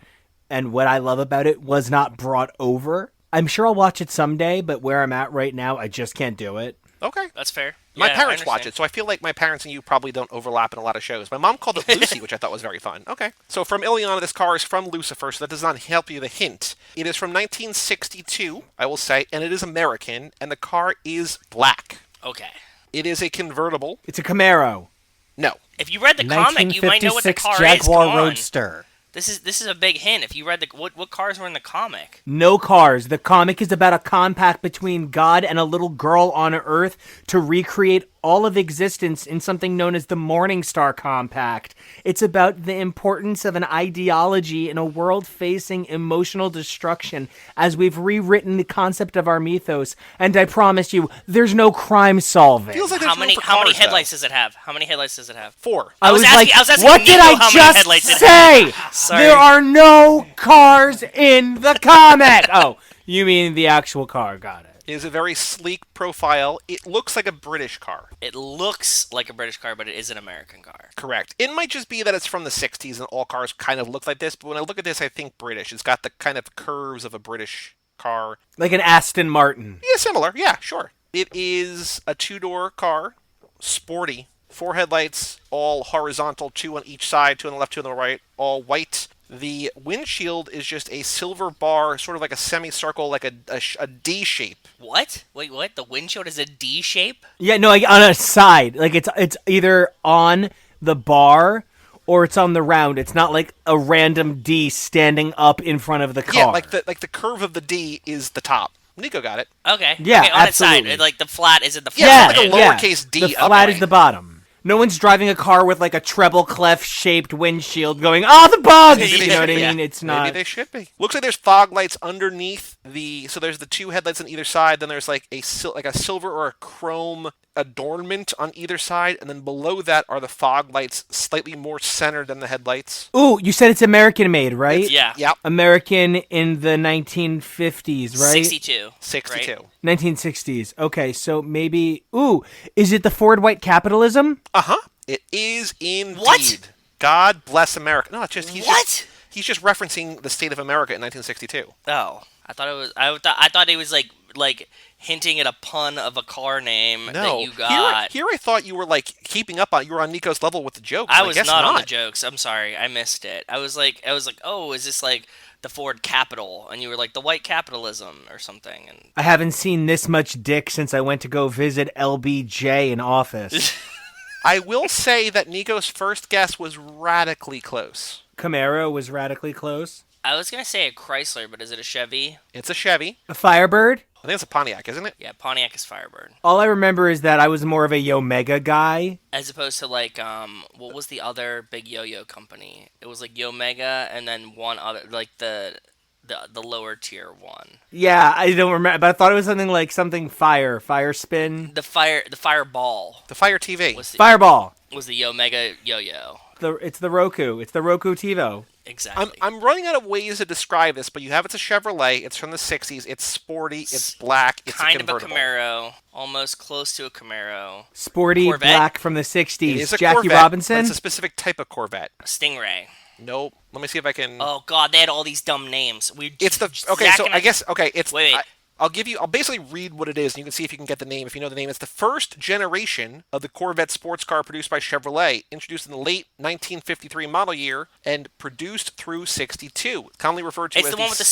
And what I love about it was not brought over. I'm sure I'll watch it someday, but where I'm at right now, I just can't do it. Okay. That's fair. My Yeah, I parents watch understand. it, so I feel like my parents and you probably don't overlap in a lot of shows. My mom called it Lucy, which I thought was very fun. Okay. So from Ileana, this car is from Lucifer, so that does not help you the hint. It is from 1962, I will say, and it is American, and the car is black. Okay. It is a convertible. It's a Camaro. No. If you read the comic, you might know what the 1956 car Jaguar is. Come on. Roadster. This is a big hint. If you read the what cars were in the comic? No cars. The comic is about a compact between God and a little girl on Earth to recreate all of existence in something known as the Morningstar Compact. It's about the importance of an ideology in a world facing emotional destruction as we've rewritten the concept of our mythos. And I promise you, there's no crime solving. Feels like there's How many room for how many cars, though. headlights does it have? How many headlights does it have? 4. I was was asking- like, I was asking what Nico did I how many just headlights it say? Sorry. There are no cars in the comic. Oh, you mean the actual car. Got it. It is a very sleek profile. It looks like a British car. It looks like a British car, but it is an American car. Correct. It might just be that it's from the 60s and all cars kind of look like this, but when I look at this, I think British. It's got the kind of curves of a British car. Like an Aston Martin. Yeah, similar. Yeah, sure. It is a 2-door car, sporty, 4 headlights, all horizontal, 2 on each side, 2 on the left, 2 on the right, all white. The windshield is just a silver bar, sort of like a semicircle, like a D shape. What? Wait, what? The windshield is a D shape? Yeah, no, like on a side. Like it's either on the bar or it's on the round. It's not like a random D standing up in front of the car. Yeah, like the curve of the D is the top. Nico got it. Okay. Yeah, okay, on absolutely. its side. Like the flat is in the Yeah, front. it's like a lowercase D The flat is upright. the bottom. No one's driving a car with like a treble clef shaped windshield going, oh, the bugs! Maybe You they know what I should be. mean? It's Maybe not. they should be. Looks like there's fog lights underneath so there's the 2 headlights on either side, then there's like a silver or a chrome adornment on either side, and then below that are the fog lights, slightly more centered than the headlights. Ooh, you said it's American made, right? Yeah. Yep. American in the 1950s, right? 62. 62. Right? 1960s. Okay, so maybe... Ooh, is it the Ford White capitalism? Uh-huh. It is indeed. What? God bless America. No, it's just... What? He's just referencing the state of America in 1962. Oh, I thought it was. I thought it was like hinting at a pun of a car name that you got. Here I thought you were like keeping up on. You were on Nico's level with the jokes. I was guess not on the jokes. I'm sorry, I missed it. I was like, oh, is this like the Ford Capital? And you were like the white capitalism or something. And I haven't seen this much dick since I went to go visit LBJ in office. I will say that Nico's first guess was radically close. Camaro was radically close. I was gonna say a Chrysler, but is it a Chevy? It's a Chevy. A Firebird? I think it's a Pontiac, isn't it? Yeah, Pontiac is Firebird. All I remember is that I was more of a Yomega guy. As opposed to like what was the other big yo-yo company? It was like Yomega and then one other like the lower tier one. Yeah, I don't remember, but I thought it was something fire spin. The Fireball The Fire TV. Fireball. was the Yomega yo-yo. It's the Roku. It's the Roku TiVo. Exactly. I'm running out of ways to describe this, but you have it's a Chevrolet. It's from the 60s. It's sporty. It's black. It's kind a of a convertible. Camaro, almost close to a Camaro. Sporty Corvette? black from the 60s. It is a Jackie Corvette, but Robinson? it's a specific type of Corvette. Stingray. Nope. Let me see if I can. Oh God, they had all these dumb names. It's the okay. Zach So and I guess okay. It's Wait. I'll basically read what it is, and you can see if you can get the name. If you know the name, it's the first generation of the Corvette sports car produced by Chevrolet, introduced in the late 1953 model year and produced through 62. Commonly referred to It's as the one with the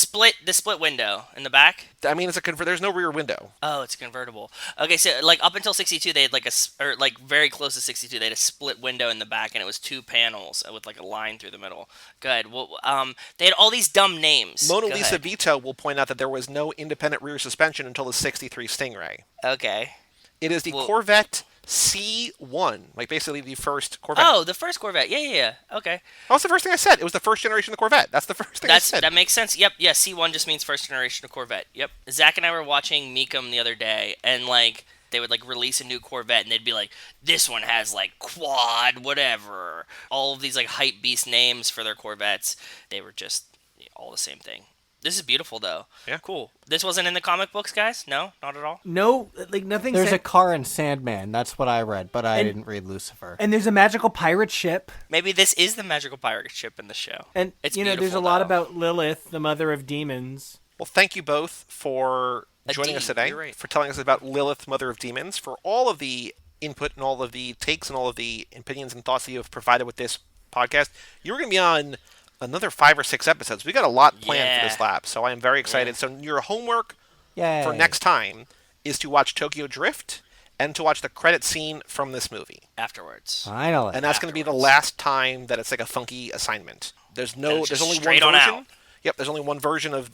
split window in the back. I mean, there's no rear window. Oh, it's a convertible. Okay, so like up until 62, they had like very close to 62, they had a split window in the back, and it was 2 panels with like a line through the middle. Good. Well, they had all these dumb names. Mona Go Lisa ahead. Vito will point out that there was no independent rear suspension until the 63 Stingray. Okay. It is the Well- Corvette C1, like basically the first Corvette. Oh, the first Corvette. Yeah. Okay. That was the first thing I said. It was the first generation of Corvette. That's the first thing I said. That makes sense. Yep. Yeah. C1 just means first generation of Corvette. Yep. Zach and I were watching Meekum the other day, and like they would like release a new Corvette, and they'd be like, "This one has like quad, whatever." All of these like hype beast names for their Corvettes. They were just all the same thing. This is beautiful, though. Yeah. Cool. This wasn't in the comic books, guys? No? Not at all? No, like nothing. There's said- a car in Sandman. That's what I read, but I And- didn't read Lucifer. And there's a magical pirate ship. Maybe this is the magical pirate ship in the show. And, It's there's a beautiful, lot though. about Lilith, the mother of demons. Well, thank you both for A joining us D, today, you're right. for telling us about Lilith, Mother of Demons, for all of the input and all of the takes and all of the opinions and thoughts that you have provided with this podcast. You're going to be on another 5 or 6 episodes. We got a lot planned for this lap, so I am very excited. Yeah. So your homework Yay. for next time is to watch Tokyo Drift and to watch the credit scene from this movie. Afterwards. Finally. And that's going to be the Afterwards. last time that it's like a funky assignment. There's And it's there's just only one straight on version. out. Yep, there's only one version of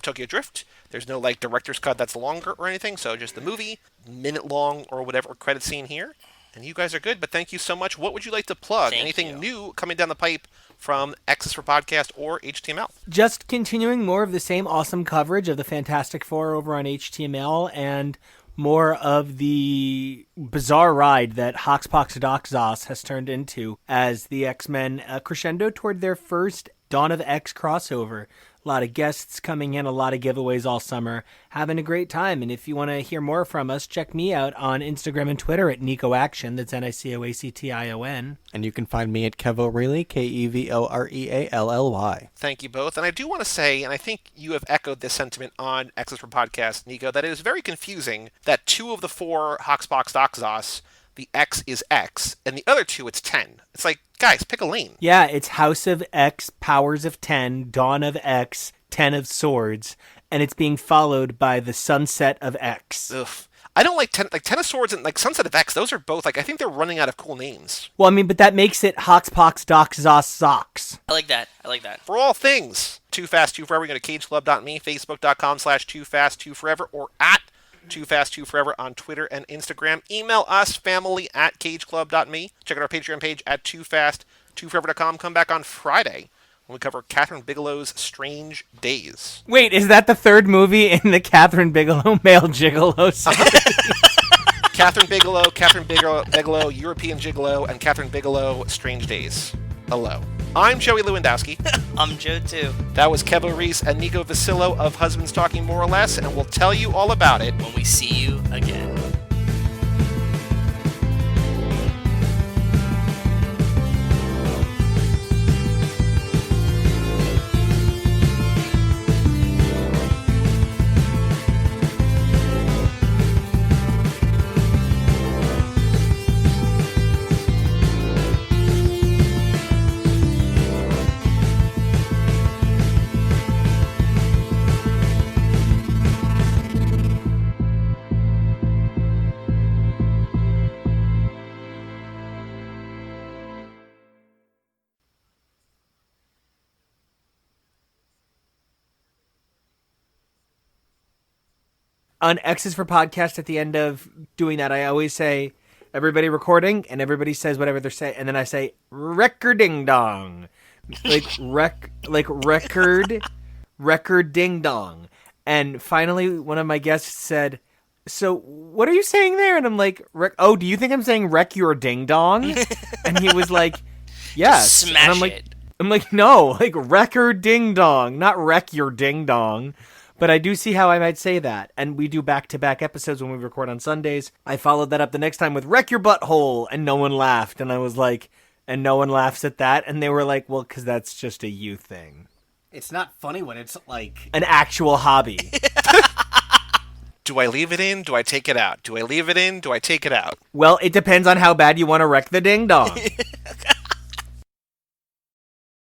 Tokyo Drift. There's no like director's cut that's longer or anything. So just the movie, minute long or whatever credit scene here. And you guys are good, but thank you so much. What would you like to plug? Thank Anything you. new coming down the pipe from X's for Podcast or HTML? Just continuing more of the same awesome coverage of the Fantastic Four over on HTML and more of the bizarre ride that Hoxpox Doxos has turned into as the X-Men crescendo toward their first Dawn of X crossover. A lot of guests coming in, a lot of giveaways all summer. Having a great time. And if you want to hear more from us, check me out on Instagram and Twitter at NicoAction. That's NicoAction. And you can find me at Kevo Reilly, KEVOREALLY. Thank you both. And I do want to say, and I think you have echoed this sentiment on X's for Podcast, Nico, that it is very confusing that 2 of the 4 Hoxpox Doxos, the X is X, and the other 2 it's 10. It's like, guys, pick a lane. Yeah, it's House of X, Powers of 10, Dawn of X, 10 of Swords, and it's being followed by the Sunset of X. Ugh. I don't like Ten of Swords and like Sunset of X. Those are both like I think they're running out of cool names. Well, I mean, but that makes it Hoxpox Doxos Socks. I like that. For all things Too Fast Too Forever, you go to cageclub.me, facebook.com/TooFastTooForever, or at TooFastTooForever on Twitter and Instagram. Email us, family@cageclub.me. Check out our Patreon page at TooFastTooForever.com. Come back on Friday when we cover Catherine Bigelow's Strange Days. Wait, is that the third movie in the Catherine Bigelow male gigolo series? Catherine Bigelow, European Gigolo, and Catherine Bigelow, Strange Days. Hello. I'm Joey Lewandowski. I'm Joe, too. That was Kevo Risse and Nico Vasilo of Husbands Talking More or Less, and we'll tell you all about it When we see you again. On X's for podcast, at the end of doing that, I always say, everybody recording, and everybody says whatever they're saying, and then I say, record-ding dong. Record ding dong. And finally, one of my guests said, so what are you saying there? And I'm like, oh, do you think I'm saying wreck your ding dong? And he was like, yes. Smash and I'm like, it. I'm like, no, like record ding dong, not wreck your ding dong. But I do see how I might say that. And we do back-to-back episodes when we record on Sundays. I followed that up the next time with wreck your butthole, and no one laughed. And I was like, and no one laughs at that. And they were like, well, because that's just a you thing. It's not funny when it's like An actual hobby. Do I leave it in? Do I take it out? Do I leave it in? Do I take it out? Well, it depends on how bad you want to wreck the ding dong.